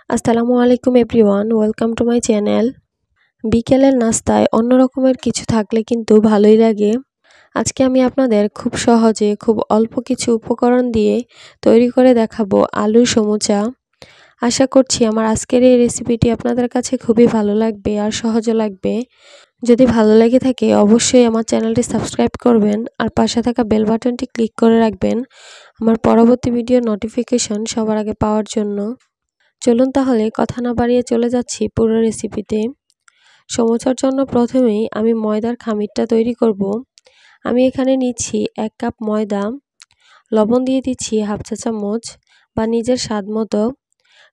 আসসালামু আলাইকুম everyone, welcome to my channel. বিকেলের নাস্তায় অন্য রকমের কিছু থাকলে কিন্তু ভালোই লাগে। আজকে আমি আপনাদের খুব সহজে খুব অল্প কিছু উপকরণ দিয়ে তৈরি করে দেখাবো আলুর সমুচা। আশা করছি আমার আজকের এই রেসিপিটি আপনাদের কাছে খুবই ভালো লাগবে আর সহজও লাগবে। যদি ভালো লেগে থাকে অবশ্যই আমার চ্যানেলটি সাবস্ক্রাইব করবেন আর পাশে থাকা বেল বাটনটি ক্লিক করে রাখবেন আমার পরবর্তী ভিডিও নোটিফিকেশন সবার আগে পাওয়ার জন্য। চলুন তাহলে কথা না বাড়িয়ে চলে যাচ্ছি পুরো রেসিপিতে। সমোসার জন্য প্রথমেই আমি ময়দার খামিরটা তৈরি করব। আমি এখানে নিচ্ছি 1 কাপ ময়দা, লবণ দিয়ে দিচ্ছি হাফ চা চামচ বা নিজের স্বাদ মতো,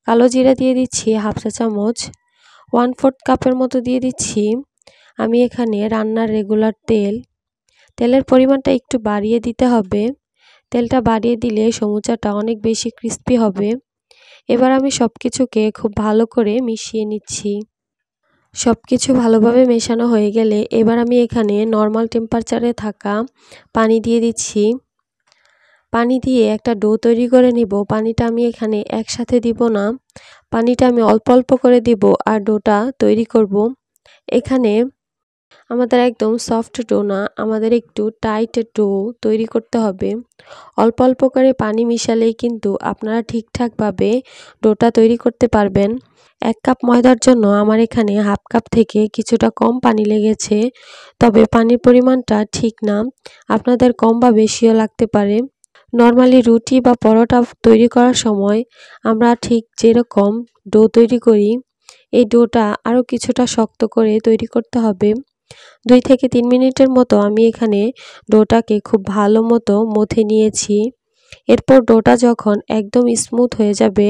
কালো জিরা দিয়ে দিচ্ছি হাফ চা চামচ, 1/4 কাপের মতো দিয়ে দিচ্ছি আমি এখানে রান্নার রেগুলার তেল। তেলের পরিমাণটা একটু বাড়িয়ে দিতে হবে, তেলটা বাড়িয়ে দিলে সমোসাটা অনেক বেশি ক্রিস্পি হবে। এবার আমি সবকিছুকে খুব ভালো করে মিশিয়ে নিচ্ছি। সবকিছু ভালোভাবে মেশানো হয়ে গেলে এবার আমি এখানে নরমাল টেম্পারেচারে থাকা পানি দিয়ে দিচ্ছি। পানি দিয়ে একটা ডো তৈরি করে নিব। পানিটা আমি এখানে একসাথে দিব না, পানিটা আমি অল্প অল্প করে দিব আর ডোটা তৈরি করব। এখানে আমাদের একদম সফট ডো না, আমাদের একটু টাইট ডো তৈরি করতে হবে। অল্প অল্প করে পানি মিশালেই কিন্তু আপনারা ঠিকঠাকভাবে ডোটা তৈরি করতে পারবেন। 1 কাপ ময়দার জন্য আমার এখানে হাফ কাপ থেকে কিছুটা কম পানি লেগেছে, তবে পানির পরিমাণটা ঠিক না, আপনাদের কম বা বেশিও লাগতে পারে। নর্মালি রুটি বা পরোটা তৈরি করার সময় আমরা ঠিক যেরকম ডো তৈরি করি, এই ডোটা আরও কিছুটা শক্ত করে তৈরি করতে হবে। 2 থেকে 3 মিনিটের মতো আমি এখানে ডোটাকে খুব ভালো মতো মথে নিয়েছি। এরপর ডোটা যখন একদম স্মুথ হয়ে যাবে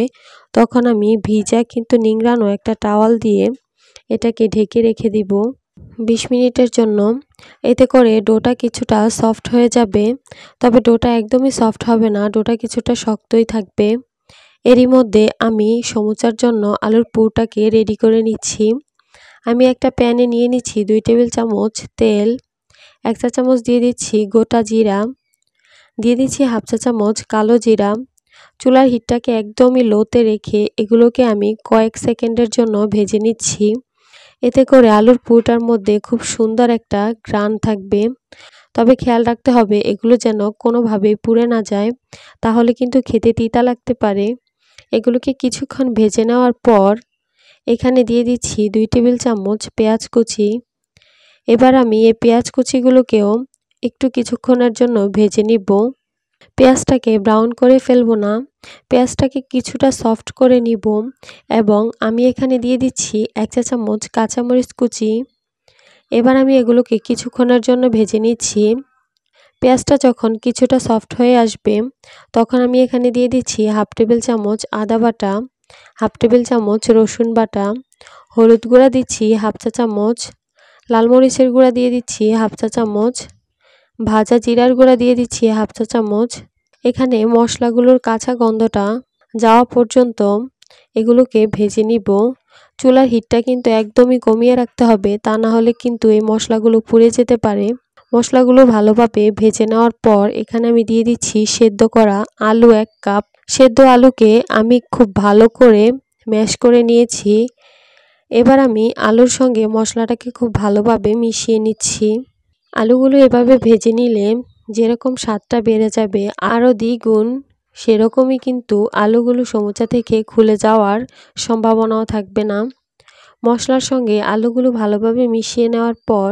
তখন আমি ভিজা কিন্তু নিংড়ানো একটা টাওয়াল দিয়ে এটাকে ঢেকে রেখে দিব 20 মিনিটের জন্য। এতে করে ডোটা কিছুটা সফট হয়ে যাবে, তবে ডোটা একদমই সফট হবে না, ডোটা কিছুটা শক্তই থাকবে। এরই মধ্যে আমি সমুচার জন্য আলুর পুরটাকে রেডি করে নিচ্ছি। আমি একটা প্যানে নিয়ে নিচ্ছি 2 টেবিল চামচ তেল, 1 চা চামচ দিয়ে দিচ্ছি গোটা জিরা, দিয়ে দিচ্ছি হাফ চা চামচ কালো জিরা। চুলার হিটটাকে একদমই লোতে রেখে এগুলোকে আমি কয়েক সেকেন্ডের জন্য ভেজে নিচ্ছি। এতে করে আলুর পুরটার মধ্যে খুব সুন্দর একটা ঘ্রাণ থাকবে। তবে খেয়াল রাখতে হবে এগুলো যেন কোনোভাবেই পুড়ে না যায়, তাহলে কিন্তু খেতে তিতা লাগতে পারে। এগুলোকে কিছুক্ষণ ভেজে নেওয়ার পর এখানে দিয়ে দিচ্ছি 2 টেবিল চামচ পেঁয়াজ কুচি। এবার আমি এই পেঁয়াজ কুচিগুলোকেও একটু কিছুক্ষণের জন্য ভেজে নিব। পেঁয়াজটাকে ব্রাউন করে ফেলবো না, পেঁয়াজটাকে কিছুটা সফট করে নিব। এবং আমি এখানে দিয়ে দিচ্ছি 1 চা চামচ কাঁচামরিচ কুচি। এবার আমি এগুলোকে কিছুক্ষণের জন্য ভেজে নিচ্ছি। পেঁয়াজটা যখন কিছুটা সফট হয়ে আসবে তখন আমি এখানে দিয়ে দিচ্ছি হাফ টেবিল চামচ আদা বাটা, হাফ টেবিল চামচ রসুন বাটা, হলুদ গুঁড়া দিচ্ছি হাফ চা চামচ, লাল মরিচের গুঁড়া দিয়ে দিচ্ছি হাফ চা চামচ, ভাজা জিরার গুঁড়া দিয়ে দিচ্ছি হাফ চা চামচ। এখানে মশলাগুলোর কাঁচা গন্ধটা যাওয়া পর্যন্ত এগুলোকে ভেজে নিব। চুলার হিটটা কিন্তু একদমই কমিয়ে রাখতে হবে, তা না হলে কিন্তু এই মশলাগুলো পুড়ে যেতে পারে। মশলাগুলো ভালোভাবে ভেজে নেওয়ার পর এখানে আমি দিয়ে দিচ্ছি সেদ্ধ করা আলু 1 কাপ। সেদ্ধ আলুকে আমি খুব ভালো করে ম্যাশ করে নিয়েছি। এবার আমি আলুর সঙ্গে মশলাটাকে খুব ভালোভাবে মিশিয়ে নিচ্ছি। আলুগুলো এভাবে ভেজে নিলে যেরকম স্বাদটা বেড়ে যাবে আরও দ্বিগুণ সেরকমই কিন্তু আলুগুলো সমুচা থেকে খুলে যাওয়ার সম্ভাবনাও থাকবে না। মশলার সঙ্গে আলুগুলো ভালোভাবে মিশিয়ে নেওয়ার পর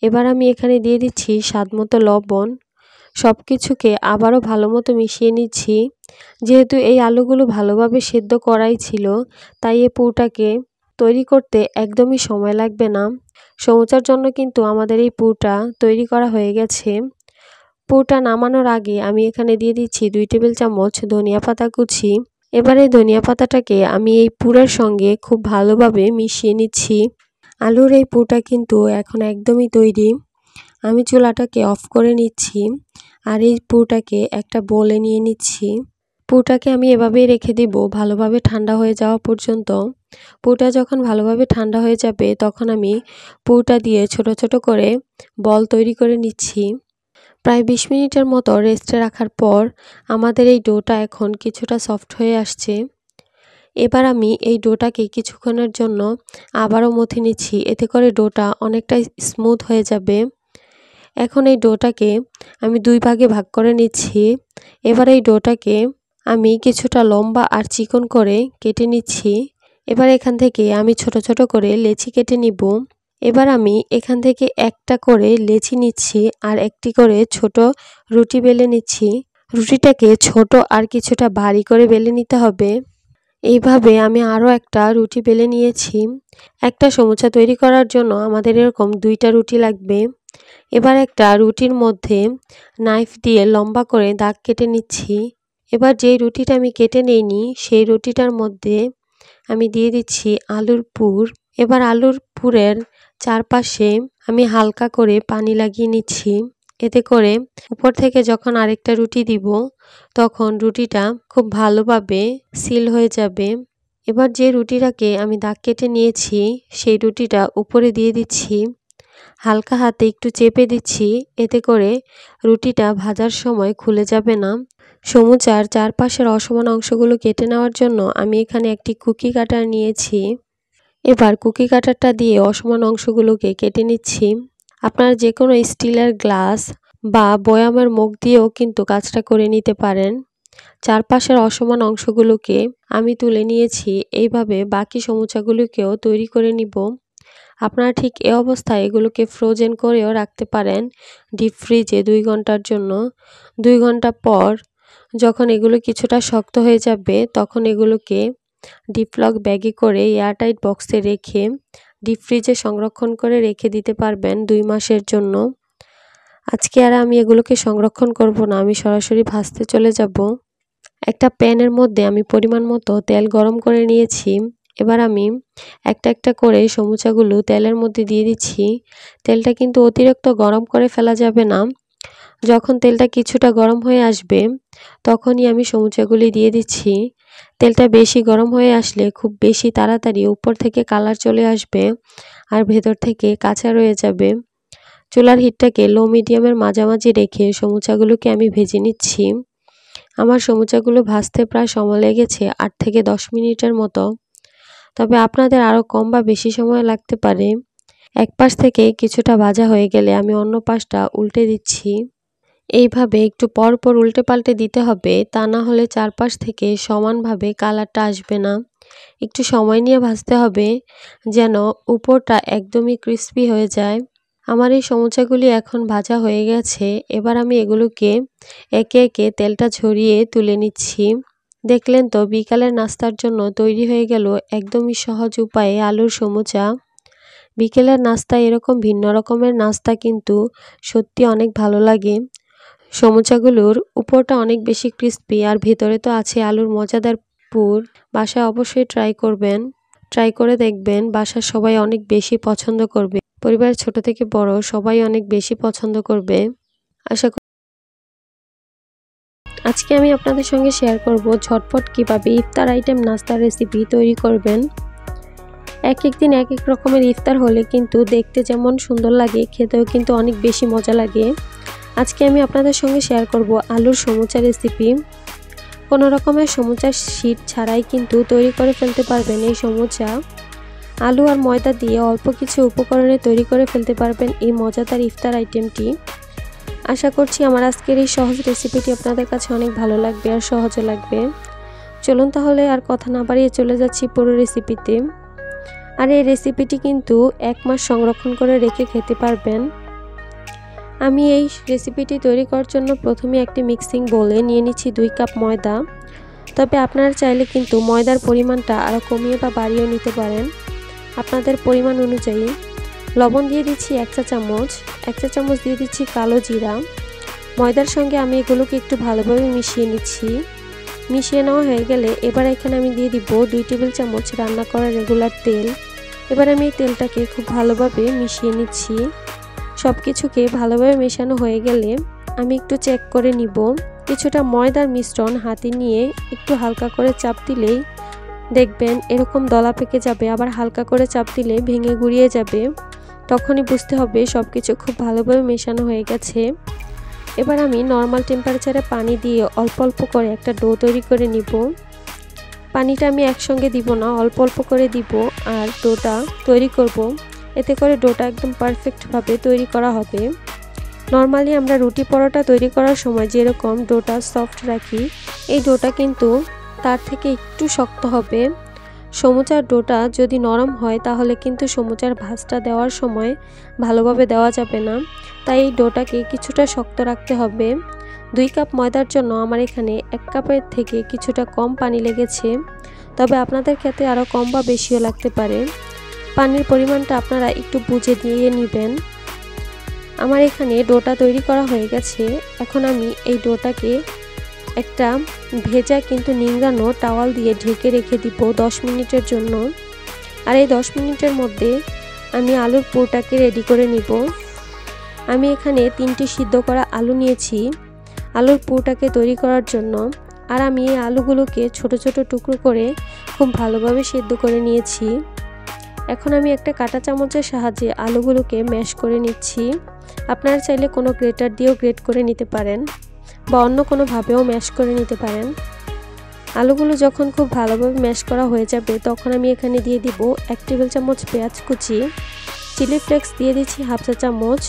এবার আমি এখানে দিয়ে দিচ্ছি স্বাদমতো লবণ। সব কিছুকে আবারও ভালো মতো মিশিয়ে নিচ্ছি। যেহেতু এই আলুগুলো ভালোভাবে সেদ্ধ করাই ছিল, তাই এই পুরটাকে তৈরি করতে একদমই সময় লাগবে না। সমুচার জন্য কিন্তু আমাদের এই পুরটা তৈরি করা হয়ে গেছে। পুরটা নামানোর আগে আমি এখানে দিয়ে দিচ্ছি 2 টেবিল চামচ ধনিয়া পাতা কুচি। এবারে ধনিয়া পাতাটাকে আমি এই পুরের সঙ্গে খুব ভালোভাবে মিশিয়ে নিচ্ছি। আলুর এই পুরটা কিন্তু এখন একদমই তৈরি। আমি চুলাটাকে অফ করে নিচ্ছি আর এই পুরটাকে একটা বোলে নিয়ে নিচ্ছি। পুরটাকে আমি এভাবেই রেখে দিব ভালোভাবে ঠান্ডা হয়ে যাওয়া পর্যন্ত। পুরটা যখন ভালোভাবে ঠান্ডা হয়ে যাবে তখন আমি পুরটা দিয়ে ছোট ছোট করে বল তৈরি করে নিচ্ছি। প্রায় 20 মিনিটের মতো রেস্টে রাখার পর আমাদের এই ডোটা এখন কিছুটা সফট হয়ে আসছে। এবার আমি এই ডোটাকে কিছুক্ষণের জন্য আবারও মথে নিচ্ছি, এতে করে ডোটা অনেকটা স্মুথ হয়ে যাবে। এখন এই ডোটাকে আমি 2 ভাগে ভাগ করে নিচ্ছি। এবার এই ডোটাকে আমি কিছুটা লম্বা আর চিকন করে কেটে নিচ্ছি। এবার এখান থেকে আমি ছোট ছোট করে লেচি কেটে নিব। এবার আমি এখান থেকে একটা করে লেচি নিচ্ছি আর একটি করে ছোট রুটি বেলে নিচ্ছি। রুটিটাকে ছোট আর কিছুটা ভারী করে বেলে নিতে হবে। এইভাবে আমি আরও একটা রুটি বেলে নিয়েছি। একটা সমুচা তৈরি করার জন্য আমাদের এরকম 2টা রুটি লাগবে। এবার একটা রুটির মধ্যে নাইফ দিয়ে লম্বা করে দাগ কেটে নিচ্ছি। এবার যেই রুটিটা আমি কেটে নিইনি সেই রুটিটার মধ্যে আমি দিয়ে দিচ্ছি আলুর পুর। এবার আলুর পুরের চারপাশে আমি হালকা করে পানি লাগিয়ে নিচ্ছি, এতে করে উপর থেকে যখন আরেকটা রুটি দিব তখন রুটিটা খুব ভালোভাবে সিল হয়ে যাবে। এবার যে রুটিটাকে আমি দাগ কেটে নিয়েছি সেই রুটিটা উপরে দিয়ে দিচ্ছি, হালকা হাতে একটু চেপে দিচ্ছি, এতে করে রুটিটা ভাজার সময় খুলে যাবে না। সমুচার চারপাশের অসমান অংশগুলো কেটে নেওয়ার জন্য আমি এখানে একটি কুকি কাটার নিয়েছি। এবার কুকি কাটারটা দিয়ে অসমান অংশগুলোকে কেটে নিচ্ছি। আপনারা যে কোনো স্টিলের গ্লাস বা বয়ামের মুখ দিয়েও কিন্তু কাজটা করে নিতে পারেন। চারপাশের অসমান অংশগুলোকে আমি তুলে নিয়েছি। এইভাবে বাকি সমুচাগুলোকেও তৈরি করে নিব। আপনারা ঠিক এই অবস্থায় এগুলোকে ফ্রোজেন করেও রাখতে পারেন ডিপ ফ্রিজে 2 ঘন্টার জন্য। 2 ঘন্টা পর যখন এগুলো কিছুটা শক্ত হয়ে যাবে তখন এগুলোকে ডিপলক ব্যাগে করে এয়ারটাইট বক্সে রেখে ডিপ ফ্রিজে সংরক্ষণ করে রেখে দিতে পারবেন 2 মাসের জন্য। আজকে আর আমি এগুলোকে সংরক্ষণ করব না, আমি সরাসরি ভাজতে চলে যাব। একটা প্যানের মধ্যে আমি পরিমাণ মতো তেল গরম করে নিয়েছি। এবার আমি একটা একটা করে সমুচাগুলো তেলের মধ্যে দিয়ে দিচ্ছি। তেলটা কিন্তু অতিরিক্ত গরম করে ফেলা যাবে না। যখন তেলটা কিছুটা গরম হয়ে আসবে তখনই আমি সমুচাগুলি দিয়ে দিচ্ছি। তেলটা বেশি গরম হয়ে আসলে খুব বেশি তাড়াতাড়ি উপর থেকে কালার চলে আসবে আর ভেতর থেকে কাঁচা রয়ে যাবে। চুলার হিটটাকে লো মিডিয়ামের মাঝামাঝি রেখে সমুচাগুলোকে আমি ভেজে নিচ্ছি। আমার সমুচাগুলো ভাজতে প্রায় সময় লেগেছে 8 থেকে 10 মিনিটের মতো, তবে আপনাদের আরও কম বা বেশি সময় লাগতে পারে। এক পাশ থেকে কিছুটা ভাজা হয়ে গেলে আমি অন্য পাশটা উল্টে দিচ্ছি। এইভাবে একটু পর পর উল্টে পাল্টে দিতে হবে, তা না হলে চারপাশ থেকে সমানভাবে কালারটা আসবে না। একটু সময় নিয়ে ভাজতে হবে যেন উপরটা একদমই ক্রিস্পি হয়ে যায়। আমার এই সমুচাগুলি এখন ভাজা হয়ে গেছে। এবার আমি এগুলোকে একে একে তেলটা ঝরিয়ে তুলে নিচ্ছি। দেখলেন তো, বিকালের নাস্তার জন্য তৈরি হয়ে গেল একদমই সহজ উপায়ে আলুর সমুচা। বিকেলের নাস্তায় এরকম ভিন্ন রকমের নাস্তা কিন্তু সত্যি অনেক ভালো লাগে। সমুচাগুলোর উপরটা অনেক বেশি ক্রিস্পি আর ভেতরে তো আছে আলুর মজাদার পুর। বাসায় অবশ্যই ট্রাই করবেন, ট্রাই করে দেখবেন, বাসার সবাই অনেক বেশি পছন্দ করবে। পরিবারের ছোট থেকে বড় সবাই অনেক বেশি পছন্দ করবে আশা করি। আজকে আমি আপনাদের সঙ্গে শেয়ার করব ঝটপট কিভাবে ইফতার আইটেম নাস্তার রেসিপি তৈরি করবেন। এক এক দিন এক এক রকমের ইফতার হলে কিন্তু দেখতে যেমন সুন্দর লাগে, খেতেও কিন্তু অনেক বেশি মজা লাগে। আজকে আমি আপনাদের সঙ্গে শেয়ার করব আলুর সমুচা রেসিপি। কোনো রকমের সমুচার শীট ছাড়াই কিন্তু তৈরি করে ফেলতে পারবেন এই সমুচা। আলু আর ময়দা দিয়ে অল্প কিছু উপকরণে তৈরি করে ফেলতে পারবেন এই মজাদার ইফতার আইটেমটি। আশা করছি আমার আজকের এই সহজ রেসিপিটি আপনাদের কাছে অনেক ভালো লাগবে আর সহজও লাগবে। চলুন তাহলে আর কথা না বাড়িয়ে চলে যাচ্ছি পুরো রেসিপিতে। আর এই রেসিপিটি কিন্তু 1 মাস সংরক্ষণ করে রেখে খেতে পারবেন। আমি এই রেসিপিটি তৈরি করার জন্য প্রথমে একটি মিক্সিং বোলে নিয়ে নিচ্ছি 2 কাপ ময়দা। তবে আপনারা চাইলে কিন্তু ময়দার পরিমাণটা আরও কমিয়ে বা বাড়িয়ে নিতে পারেন আপনাদের পরিমাণ অনুযায়ী। লবণ দিয়ে দিচ্ছি 1 চা চামচ, 1 চা চামচ দিয়ে দিচ্ছি কালো জিরা। ময়দার সঙ্গে আমি এগুলোকে একটু ভালোভাবে মিশিয়ে নিচ্ছি। মিশিয়ে নেওয়া হয়ে গেলে এবার এখানে আমি দিয়ে দিব 2 টেবিল চামচ রান্না করা রেগুলার তেল। এবার আমি এই তেলটাকে খুব ভালোভাবে মিশিয়ে নিচ্ছি। সব কিছুকে ভালোভাবে মেশানো হয়ে গেলে আমি একটু চেক করে নিব। কিছুটা ময়দার মিশ্রণ হাতে নিয়ে একটু হালকা করে চাপ দিলেই দেখবেন এরকম দলা পেকে যাবে, আবার হালকা করে চাপ দিলে ভেঙে গুঁড়িয়ে যাবে। তখনই বুঝতে হবে সব কিছু খুব ভালোভাবে মেশানো হয়ে গেছে। এবার আমি নর্মাল টেম্পারেচারে পানি দিয়ে অল্প অল্প করে একটা ডো তৈরি করে নিব। পানিটা আমি একসঙ্গে দিব না, অল্প অল্প করে দিব আর ডোটা তৈরি করব। এতে করে ডোটা একদম পারফেক্টভাবে তৈরি করা হবে। নর্মালি আমরা রুটি পরোটা তৈরি করার সময় যেরকম ডোটা সফট রাখি, এই ডোটা কিন্তু তার থেকে একটু শক্ত হবে। সমুচার ডোটা যদি নরম হয় তাহলে কিন্তু সমুচার ভাঁজটা দেওয়ার সময় ভালোভাবে দেওয়া যাবে না, তাই এই ডোটাকে কিছুটা শক্ত রাখতে হবে। 2 কাপ ময়দার জন্য আমার এখানে 1 কাপের থেকে কিছুটা কম পানি লেগেছে, তবে আপনাদের ক্ষেত্রে আরও কম বা বেশিও লাগতে পারে। পানির পরিমাণটা আপনারা একটু বুঝে দিয়ে নেবেন। আমার এখানে ডোটা তৈরি করা হয়ে গেছে। এখন আমি এই ডোটাকে একটা ভেজা কিন্তু নিংড়ানো টাওয়াল দিয়ে ঢেকে রেখে দিব 10 মিনিটের জন্য। আর এই 10 মিনিটের মধ্যে আমি আলুর পুরটাকে রেডি করে নিব। আমি এখানে 3টি সিদ্ধ করা আলু নিয়েছি আলুর পুরটাকে তৈরি করার জন্য। আর আমি এই আলুগুলোকে ছোট ছোট টুকরো করে খুব ভালোভাবে সিদ্ধ করে নিয়েছি। এখন আমি একটা কাঁটা চামচের সাহায্যে আলুগুলোকে ম্যাশ করে নিচ্ছি। আপনারা চাইলে কোনো গ্রেটার দিয়েও গ্রেট করে নিতে পারেন বা অন্য কোনোভাবেও ম্যাশ করে নিতে পারেন। আলুগুলো যখন খুব ভালোভাবে ম্যাশ করা হয়ে যাবে তখন আমি এখানে দিয়ে দিব 1 টেবিল চামচ পেঁয়াজ কুচি, চিলি ফ্লেক্স দিয়ে দিচ্ছি 1/2 চা চামচ,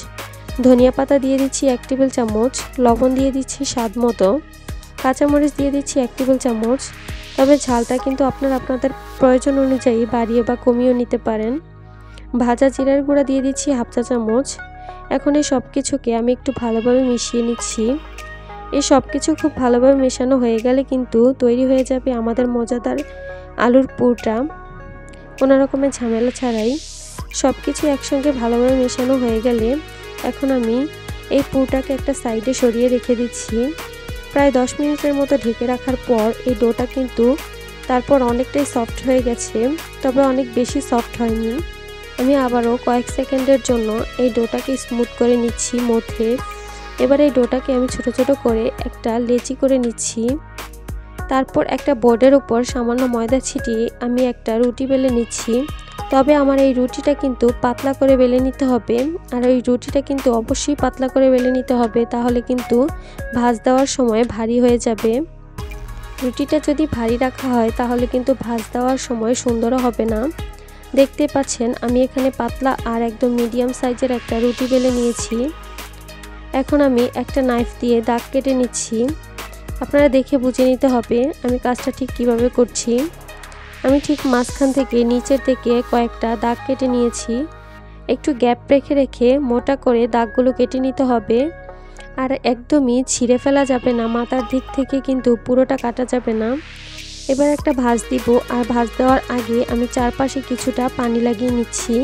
ধনিয়া পাতা দিয়ে দিচ্ছি 1 টেবিল চামচ, লবণ দিয়ে দিচ্ছি স্বাদ মতো, কাঁচামরিচ দিয়ে দিচ্ছি 1 টেবিল চামচ। তবে ঝালটা কিন্তু আপনারা আপনাদের প্রয়োজন অনুযায়ী বাড়িয়ে বা কমিয়েও নিতে পারেন। ভাজা জিরার গুঁড়া দিয়ে দিচ্ছি 1/2 চা চামচ। এখন এই সব কিছুকে আমি একটু ভালোভাবে মিশিয়ে নিচ্ছি। এই সব কিছু খুব ভালোভাবে মেশানো হয়ে গেলে কিন্তু তৈরি হয়ে যাবে আমাদের মজাদার আলুর পুরটা, কোনো রকমের ঝামেলা ছাড়াই। সব কিছু একসঙ্গে ভালোভাবে মেশানো হয়ে গেলে এখন আমি এই পুরটাকে একটা সাইডে সরিয়ে রেখে দিচ্ছি। প্রায় 10 মিনিটের মতো ঢেকে রাখার পর এই ডোটা কিন্তু তারপর অনেকটাই সফট হয়ে গেছে, তবে অনেক বেশি সফট হয়নি। আমি আবারও কয়েক সেকেন্ডের জন্য এই ডোটাকে স্মুথ করে নিচ্ছি মধ্যে। এবার এই ডোটাকে আমি ছোট ছোট করে একটা লেচি করে নিচ্ছি। তারপর একটা বোর্ডের উপর সামান্য ময়দা ছিটিয়ে আমি একটা রুটি বেলে নিচ্ছি। তবে আমার এই রুটিটা কিন্তু পাতলা করে বেলে নিতে হবে, আর ওই রুটিটা কিন্তু অবশ্যই পাতলা করে বেলে নিতে হবে, তাহলে কিন্তু ভাঁজ দেওয়ার সময় ভারী হয়ে যাবে। রুটিটা যদি ভারী রাখা হয় তাহলে কিন্তু ভাঁজ দেওয়ার সময় সুন্দরও হবে না। দেখতে পাচ্ছেন আমি এখানে পাতলা আর একদম মিডিয়াম সাইজের একটা রুটি বেলে নিয়েছি। এখন আমি একটা নাইফ দিয়ে দাগ কেটে নিচ্ছি। আপনারা দেখে বুঝে নিতে হবে আমি কাজটা ঠিক কিভাবে করছি। আমি ঠিক মাঝখান থেকে নিচের দিকে কয়েকটা দাগ কেটে নিয়েছি। একটু গ্যাপ রেখে রেখে মোটা করে দাগগুলো কেটে নিতে হবে, আর একদমই ছিঁড়ে ফেলা যাবে না, মাথার দিক থেকে কিন্তু পুরোটা কাটা যাবে না। এবার একটা ভাঁজ দিব, আর ভাঁজ দেওয়ার আগে আমি চারপাশে কিছুটা পানি লাগিয়ে নিচ্ছি।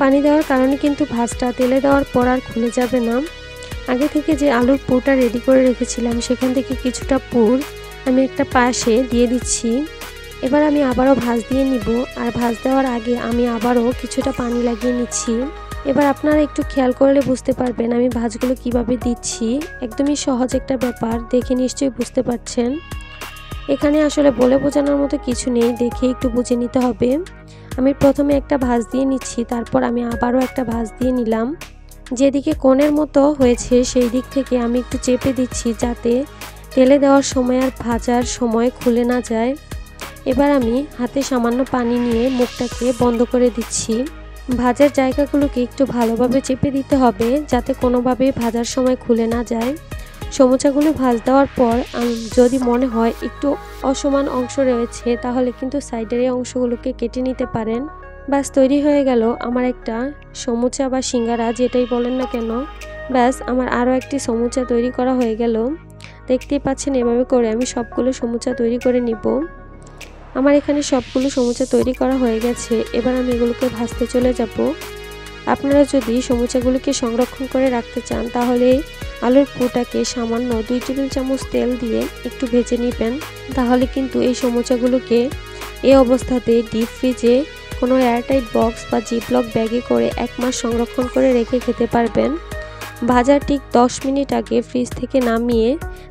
পানি দেওয়ার কারণে কিন্তু ভাঁজটা তেলে দেওয়ার পর আর খুলে যাবে না। আগে থেকে যে আলুর পুরটা রেডি করে রেখেছিলাম সেখান থেকে কিছুটা পুর আমি একটা পাশে দিয়ে দিচ্ছি। এবার আমি আবারও ভাঁজ দিয়ে নিব, আর ভাঁজ দেওয়ার আগে আমি আবারও কিছুটা পানি লাগিয়ে নিচ্ছি। এবার আপনারা একটু খেয়াল করলে বুঝতে পারবেন আমি ভাঁজগুলো কিভাবে দিচ্ছি। একদমই সহজ একটা ব্যাপার, দেখে নিশ্চয়ই বুঝতে পারছেন। এখানে আসলে বলে বোঝানোর মতো কিছু নেই, দেখে একটু বুঝে নিতে হবে। আমি প্রথমে একটা ভাঁজ দিয়ে নিচ্ছি, তারপর আমি আবারও একটা ভাঁজ দিয়ে নিলাম। যেদিকে কোণের মতো হয়েছে সেই দিক থেকে আমি একটু চেপে দিচ্ছি যাতে তেলে দেওয়ার সময় আর ভাজার সময় খুলে না যায়। এবার আমি হাতে সামান্য পানি নিয়ে মুখটাকে বন্ধ করে দিচ্ছি। ভাজার জায়গাগুলোকে একটু ভালোভাবে চেপে দিতে হবে যাতে কোনোভাবেই ভাজার সময় খুলে না যায়। সমুচাগুলো ভাজ দেওয়ার পর যদি মনে হয় একটু অসমান অংশ রয়েছে তাহলে কিন্তু সাইডের এই অংশগুলোকে কেটে নিতে পারেন। ব্যাস তৈরি হয়ে গেল আমার একটা সমুচা বা সিঙ্গারা, যেটাই বলেন না কেন। ব্যাস আমার আরও একটি সমুচা তৈরি করা হয়ে গেল। দেখতেই পাচ্ছেন এভাবে করে আমি সবগুলো সমুচা তৈরি করে নিব। আমার এখানে সবগুলো সমুচা তৈরি করা হয়ে গেছে। এবার আমি এগুলোকে ভাজতে চলে যাব। আপনারা যদি সমুচাগুলোকে সংরক্ষণ করে রাখতে চান তাহলে আলুর পুরটাকে সামান্য 2 টেবিল চামচ তেল দিয়ে একটু ভেজে নেবেন, তাহলে কিন্তু এই সমুচাগুলোকে এই অবস্থাতে ডিপ ফ্রিজে কোনো এয়ারটাইট বক্স বা জিপলক ব্যাগে করে 1 মাস সংরক্ষণ করে রেখে খেতে পারবেন। ভাজার ঠিক 10 মিনিট আগে ফ্রিজ থেকে নামিয়ে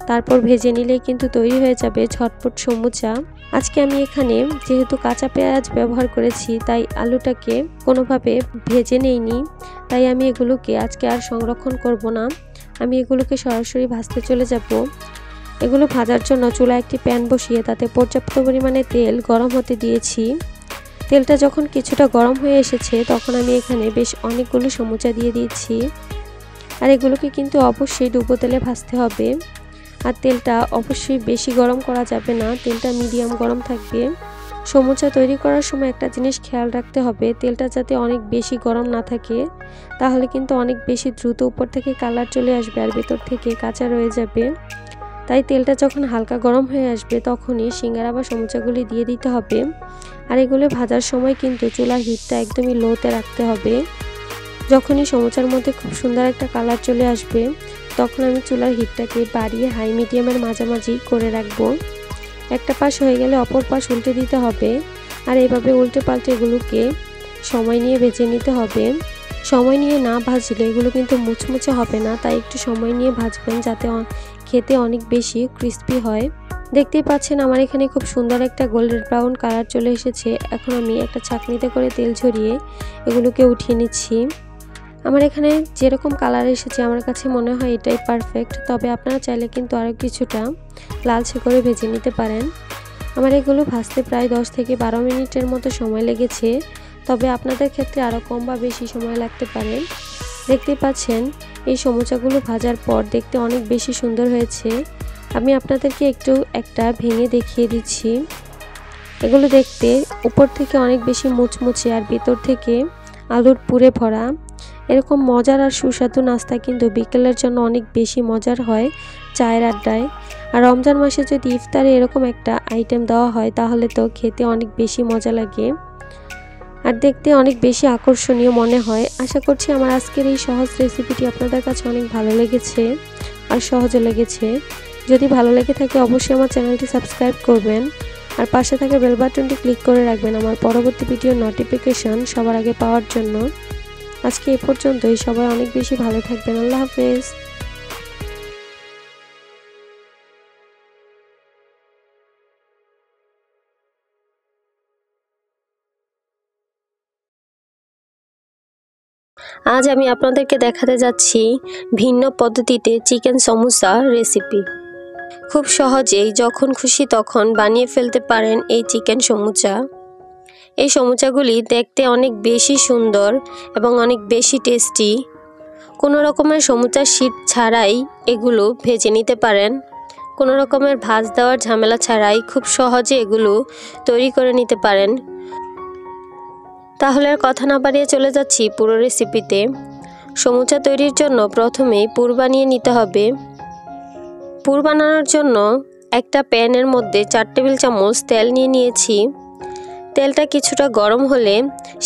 তারপর ভেজে নিলেই কিন্তু তৈরি হয়ে যাবে ঝটপট সমুচা। আজকে আমি এখানে যেহেতু কাঁচা পেঁয়াজ ব্যবহার করেছি তাই আলুটাকে কোনোভাবে ভেজে নেইনি, তাই আমি এগুলোকে আজকে আর সংরক্ষণ করব না। আমি এগুলোকে সরাসরি ভাজতে চলে যাব। এগুলো ভাজার জন্য চুলায় একটি প্যান বসিয়ে তাতে পর্যাপ্ত পরিমাণে তেল গরম হতে দিয়েছি। তেলটা যখন কিছুটা গরম হয়ে এসেছে তখন আমি এখানে বেশ অনেকগুলো সমুচা দিয়ে দিয়েছি। আর এগুলোকে কিন্তু অবশ্যই ডুবো তেলে ভাজতে হবে। আর তেলটা অবশ্যই বেশি গরম করা যাবে না, তেলটা মিডিয়াম গরম থাকবে। সমুচা তৈরি করার সময় একটা জিনিস খেয়াল রাখতে হবে, তেলটা যাতে অনেক বেশি গরম না থাকে, তাহলে কিন্তু অনেক বেশি দ্রুত উপর থেকে কালার চলে আসবে আর ভেতর থেকে কাঁচা রয়ে যাবে। তাই তেলটা যখন হালকা গরম হয়ে আসবে তখনই সিঙ্গারা বা সমুচাগুলি দিয়ে দিতে হবে। আর এগুলো ভাজার সময় কিন্তু চুলার হিটটা একদমই লোতে রাখতে হবে। যখনই সমুচার মধ্যে খুব সুন্দর একটা কালার চলে আসবে তখন আমি চুলার হিটটাকে বাড়িয়ে হাই মিডিয়ামের মাঝামাঝি করে রাখবো। একটা পাশ হয়ে গেলে অপর পাশ উল্টে দিতে হবে। আর এইভাবে উল্টে পাল্টে এগুলোকে সময় নিয়ে ভেজে নিতে হবে। সময় নিয়ে না ভাজলে এগুলো কিন্তু মুচমুচে হবে না, তাই একটু সময় নিয়ে ভাজবেন যাতে খেতে অনেক বেশি ক্রিস্পি হয়। দেখতেই পাচ্ছেন আমার এখানে খুব সুন্দর একটা গোল্ডেন ব্রাউন কালার চলে এসেছে। এখন আমি একটা ছাঁকনিতে করে তেল ঝরিয়ে এগুলোকে উঠিয়ে নিচ্ছি। আমার এখানে যেরকম কালার এসেছে আমার কাছে মনে হয় এটাই পারফেক্ট, তবে আপনারা চাইলে কিন্তু আরও কিছুটা লালচে করে ভেজে নিতে পারেন। আমার এগুলো ভাজতে প্রায় 10 থেকে 12 মিনিটের মতো সময় লেগেছে, তবে আপনাদের ক্ষেত্রে আরও কম বা বেশি সময় লাগতে পারে। দেখতে পাচ্ছেন এই সমুচাগুলো ভাজার পর দেখতে অনেক বেশি সুন্দর হয়েছে। আমি আপনাদেরকে একটা ভেঙে দেখিয়ে দিচ্ছি। এগুলো দেখতে উপর থেকে অনেক বেশি মুচমুচে আর ভেতর থেকে আলুর পুরে ভরা। এরকম মজার আর সুস্বাদু নাস্তা কিন্তু বিকেলের জন্য অনেক বেশি মজার হয় চায়ের আড্ডায়। আর রমজান মাসে যদি ইফতারে এরকম একটা আইটেম দেওয়া হয় তাহলে তো খেতে অনেক বেশি মজা লাগে আর দেখতে অনেক বেশি আকর্ষণীয় মনে হয়। আশা করছি আমার আজকের এই সহজ রেসিপিটি আপনাদের কাছে অনেক ভালো লেগেছে আর সহজে লেগেছে। যদি ভালো লেগে থাকে অবশ্যই আমার চ্যানেলটি সাবস্ক্রাইব করবেন আর পাশে থাকা বেল বাটনটি ক্লিক করে রাখবেন আমার পরবর্তী ভিডিওর নোটিফিকেশন সবার আগে পাওয়ার জন্য। আজকে এই পর্যন্তই, সবাই অনেক বেশি ভালো থাকবেন। আল্লাহ হাফেজ। আজ আমি আপনাদেরকে দেখাতে যাচ্ছি ভিন্ন পদ্ধতিতে চিকেন সমোসা রেসিপি। খুব সহজেই যখন খুশি তখন বানিয়ে ফেলতে পারেন এই চিকেন সমোসা। এই সমোসাগুলি দেখতে অনেক বেশি সুন্দর এবং অনেক বেশি টেস্টি। কোনো রকমের সমোসার শীট ছাড়াই এগুলো ভেজে নিতে পারেন। কোনো রকমের ভাজ দেওয়ার ঝামেলা ছাড়াই খুব সহজে এগুলো তৈরি করে নিতে পারেন। তাহলে আর কথা না বাড়িয়ে চলে যাচ্ছি পুরো রেসিপিতে। সমোসা তৈরির জন্য প্রথমেই পুর বানিয়ে নিতে হবে। পুর বানানোর জন্য একটা প্যানের মধ্যে 4 টেবিল চামচ তেল নিয়ে নিয়েছি। তেলটা কিছুটা গরম হলে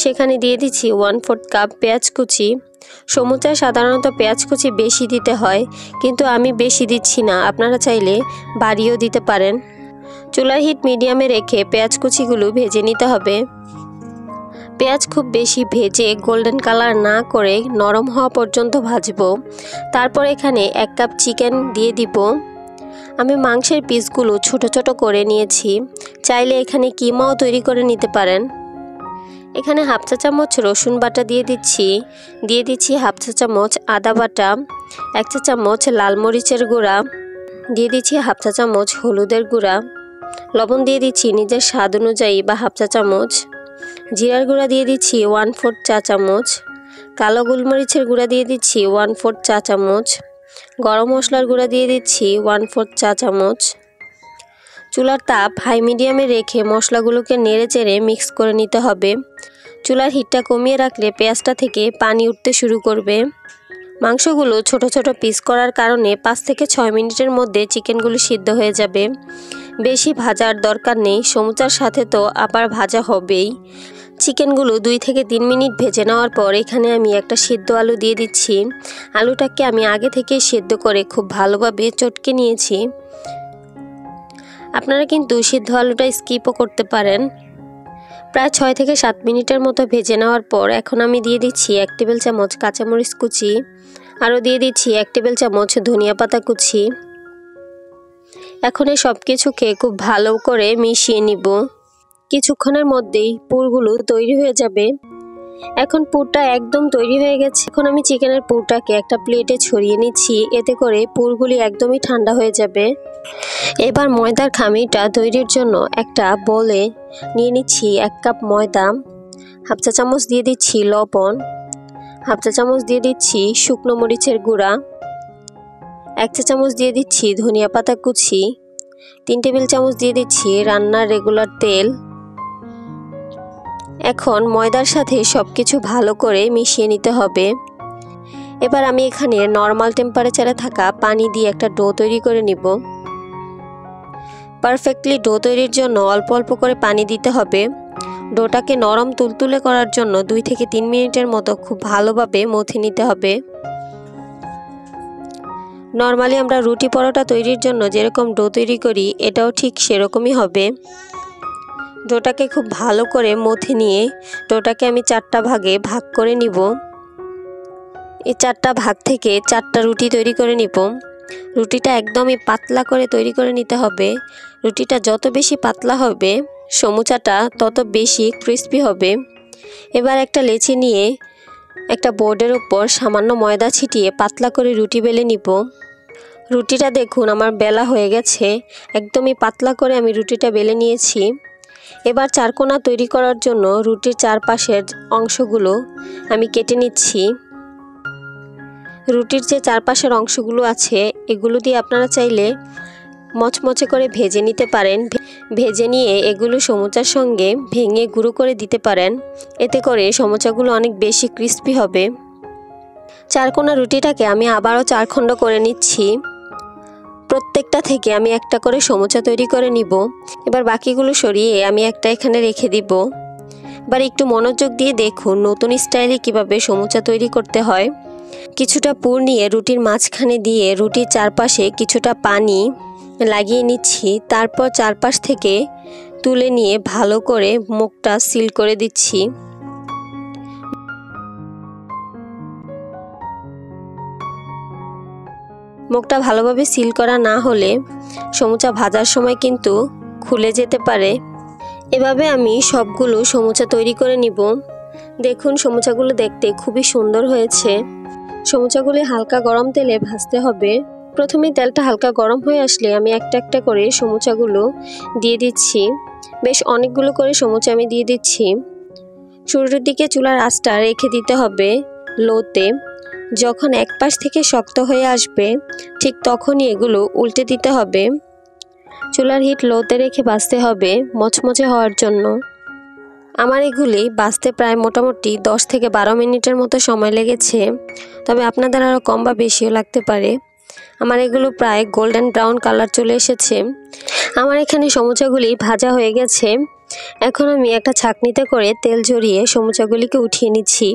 সেখানে দিয়ে দিচ্ছি 1/4 কাপ পেঁয়াজ কুচি। সমোসায় সাধারণত পেঁয়াজ কুচি বেশি দিতে হয়, কিন্তু আমি বেশি দিচ্ছি না, আপনারা চাইলে বাড়িয়েও দিতে পারেন। চুলার হিট মিডিয়ামে রেখে পেঁয়াজ কুচিগুলো ভেজে নিতে হবে। পেঁয়াজ খুব বেশি ভেজে গোল্ডেন কালার না করে নরম হওয়া পর্যন্ত ভাজবো। তারপর এখানে 1 কাপ চিকেন দিয়ে দিব। আমি মাংসের পিসগুলো ছোট ছোট করে নিয়েছি, চাইলে এখানে কিমাও তৈরি করে নিতে পারেন। এখানে 1/2 চা চামচ রসুন বাটা দিয়ে দিচ্ছি 1/2 চা চামচ আদা বাটা, 1 চা চামচ লাল মরিচের গুঁড়া, দিয়ে দিচ্ছি 1/2 চা চামচ হলুদের গুঁড়া, লবণ দিয়ে দিচ্ছি নিজের স্বাদ অনুযায়ী বা 1/2 চা চামচ, জিরার গুঁড়া দিয়ে দিচ্ছি 1/4 চা চামচ, কালো গোলমরিচের গুঁড়া দিয়ে দিচ্ছি 1/4 চা চামচ, গরম মশলার গুঁড়া দিয়ে দিচ্ছি 1/4 চা চামচ। চুলার তাপ হাই মিডিয়ামে রেখে মশলাগুলোকে নেড়ে চেড়ে মিক্স করে নিতে হবে। চুলার হিটটা কমিয়ে রাখলে পেঁয়াজটা থেকে পানি উঠতে শুরু করবে। মাংসগুলো ছোট ছোট পিস করার কারণে 5 থেকে 6 মিনিটের মধ্যে চিকেনগুলো সিদ্ধ হয়ে যাবে। বেশি ভাজার দরকার নেই, সমোসার সাথে তো আবার ভাজা হবেই। চিকেনগুলো 2 থেকে 3 মিনিট ভেজে নেওয়ার পর এখানে আমি একটা সিদ্ধ আলু দিয়ে দিচ্ছি। আলুটাকে আমি আগে থেকে সিদ্ধ করে খুব ভালোভাবে চটকে নিয়েছি। আপনারা কিন্তু সিদ্ধ আলুটা স্কিপও করতে পারেন। প্রায় 6 থেকে 7 মিনিটের মতো ভেজে নেওয়ার পর এখন আমি দিয়ে দিচ্ছি 1 টেবিল চামচ কাঁচামরিচ কুচি, আরও দিয়ে দিচ্ছি 1 টেবিল চামচ ধনিয়া পাতা কুচি। এখন এই সব কিছুকে খুব ভালো করে মিশিয়ে নিব। কিছুক্ষণের মধ্যেই পুরগুলো তৈরি হয়ে যাবে। এখন পুরটা একদম তৈরি হয়ে গেছে। এখন আমি চিকেনের পুরটাকে একটা প্লেটে ছড়িয়ে নিচ্ছি, এতে করে পুরগুলি একদমই ঠান্ডা হয়ে যাবে। এবার ময়দার খামিটা তৈরির জন্য একটা বোলে নিয়ে নিচ্ছি 1 কাপ ময়দা, হাফ চা চামচ দিয়ে দিচ্ছি লবণ, হাফ চা চামচ দিয়ে দিচ্ছি শুকনো মরিচের গুঁড়া, 1 চা চামচ দিয়ে দিচ্ছি ধনিয়া পাতা কুচি, 3 টেবিল চামচ দিয়ে দিচ্ছি রান্নার রেগুলার তেল। এখন ময়দার সাথে সবকিছু ভালো করে মিশিয়ে নিতে হবে। এবার আমি এখানে নর্মাল টেম্পারেচারে থাকা পানি দিয়ে একটা ডো তৈরি করে নিব। পারফেক্টলি ডো তৈরির জন্য অল্প অল্প করে পানি দিতে হবে। ডোটাকে নরম তুলতুলে করার জন্য 2 থেকে 3 মিনিটের মতো খুব ভালোভাবে মথে নিতে হবে। নর্মালি আমরা রুটি পরোটা তৈরির জন্য যেরকম ডো তৈরি করি, এটাও ঠিক সেরকমই হবে। ডোটাকে খুব ভালো করে মথে নিয়ে ডোটাকে আমি 4টা ভাগে ভাগ করে নিব। এই 4টা ভাগ থেকে 4টা রুটি তৈরি করে নিব। রুটিটা একদমই পাতলা করে তৈরি করে নিতে হবে। রুটিটা যত বেশি পাতলা হবে, সমুচাটা তত বেশি ক্রিস্পি হবে। এবার একটা লেচি নিয়ে একটা বোর্ডের উপর সামান্য ময়দা ছিটিয়ে পাতলা করে রুটি বেলে নিব। রুটিটা দেখুন আমার বেলা হয়ে গেছে, একদমই পাতলা করে আমি রুটিটা বেলে নিয়েছি। এবার চারকোনা তৈরি করার জন্য রুটির চারপাশের অংশগুলো আমি কেটে নিচ্ছি। রুটির যে চারপাশের অংশগুলো আছে, এগুলো দিয়ে আপনারা চাইলে মচমচে করে ভেজে নিতে পারেন। ভেজে নিয়ে এগুলো সমুচার সঙ্গে ভেঙে গুঁড়ো করে দিতে পারেন, এতে করে সমুচাগুলো অনেক বেশি ক্রিস্পি হবে। চারকোনা রুটিটাকে আমি আবারও 4 খণ্ড করে নিচ্ছি। প্রত্যেকটা থেকে আমি একটা করে সমুচা তৈরি করে নিব। এবার বাকিগুলো সরিয়ে আমি একটা এখানে রেখে দিব। এবার একটু মনোযোগ দিয়ে দেখুন নতুন স্টাইলে কিভাবে সমুচা তৈরি করতে হয়। কিছুটা পুর নিয়ে রুটির মাঝখানে দিয়ে রুটির চারপাশে কিছুটা পানি লাগিয়ে নিচ্ছি। তারপর চারপাশ থেকে তুলে নিয়ে ভালো করে মুখটা সিল করে দিচ্ছি। মুখটা ভালোভাবে সিল করা না হলে সমুচা ভাজার সময় কিন্তু খুলে যেতে পারে। এভাবে আমি সবগুলো সমুচা তৈরি করে নিব। দেখুন সমুচাগুলো দেখতে খুবই সুন্দর হয়েছে। সমুচাগুলি হালকা গরম তেলে ভাজতে হবে। প্রথমে তেলটা হালকা গরম হয়ে আসলে আমি একটা একটা করে সমুচাগুলো দিয়ে দিচ্ছি। বেশ অনেকগুলো করে সমুচা আমি দিয়ে দিচ্ছি। শুরুর দিকে চুলার আঁচটা রেখে দিতে হবে লোতে। যখন এক পাশ থেকে শক্ত হয়ে আসবে, ঠিক তখনই এগুলো উল্টে দিতে হবে। চুলার হিট লোতে রেখে ভাজতে হবে মচমচে হওয়ার জন্য। আমার এগুলি ভাজতে প্রায় মোটামুটি 10 থেকে 12 মিনিটের মতো সময় লেগেছে, তবে আপনাদের আরও কম বা বেশিও লাগতে পারে। আমার এগুলো প্রায় গোল্ডেন ব্রাউন কালার চলে এসেছে। আমার এখানে সমুচাগুলি ভাজা হয়ে গেছে। এখন আমি একটা ছাঁকনিতে করে তেল ঝরিয়ে সমুচাগুলিকে উঠিয়ে নিচ্ছি।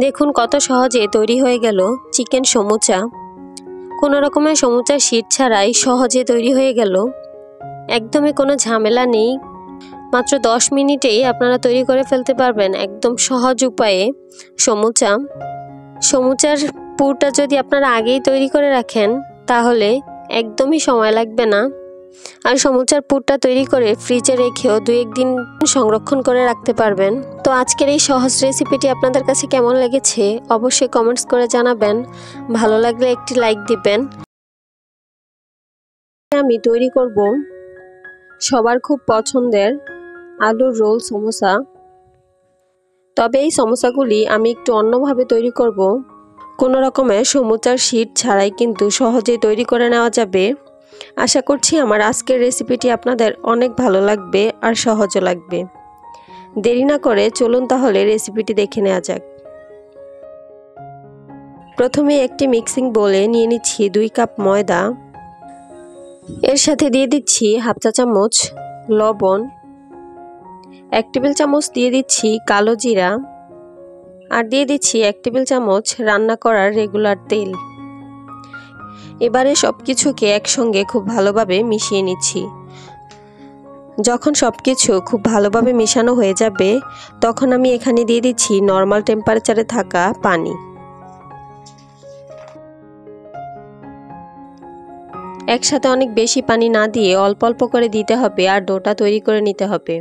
দেখুন কত সহজে তৈরি হয়ে গেল চিকেন সমুচা। কোনো রকমের সমুচার শীট ছাড়াই সহজে তৈরি হয়ে গেল। একদমই কোনো ঝামেলা নেই। মাত্র 10 মিনিটেই আপনারা তৈরি করে ফেলতে পারবেন একদম সহজ উপায়ে সমুচা। সমুচার পুরটা যদি আপনারা আগেই তৈরি করে রাখেন, তাহলে একদমই সময় লাগবে না। আর সমুচার পুরটা তৈরি করে ফ্রিজে রেখেও 2-1 দিন সংরক্ষণ করে রাখতে পারবেন। তো আজকের এই সহজ রেসিপিটি আপনাদের কাছে কেমন লেগেছে অবশ্যই কমেন্টস করে জানাবেন। ভালো লাগলে একটি লাইক দিবেন। আমি তৈরি করব সবার খুব পছন্দের আলুর রোল সমোসা। তবে এই সমোসাগুলি আমি একটু অন্যভাবে তৈরি করব। কোনো রকমের সমুচার শীট ছাড়াই কিন্তু সহজেই তৈরি করে নেওয়া যাবে। আশা করছি আমার আজকের রেসিপিটি আপনাদের অনেক ভালো লাগবে আর সহজও লাগবে। দেরি না করে চলুন তাহলে রেসিপিটি দেখে নেওয়া যাক। প্রথমে একটি মিক্সিং বোলে নিয়ে নিচ্ছি 2 কাপ ময়দা। এর সাথে দিয়ে দিচ্ছি হাফ চা চামচ লবণ, 1 টেবিল চামচ দিয়ে দিচ্ছি কালো জিরা, আর দিয়ে দিচ্ছি 1 টেবিল চামচ রান্না করার রেগুলার তেল। এবারে সবকিছুকে একসঙ্গে খুব ভালোভাবে মিশিয়ে নিচ্ছি। যখন সবকিছু খুব ভালোভাবে মেশানো হয়ে যাবে, তখন আমি এখানে দিয়ে দিচ্ছি নর্মাল টেম্পারেচারে থাকা পানি। একসাথে অনেক বেশি পানি না দিয়ে অল্প অল্প করে দিতে হবে আর ডোটা তৈরি করে নিতে হবে।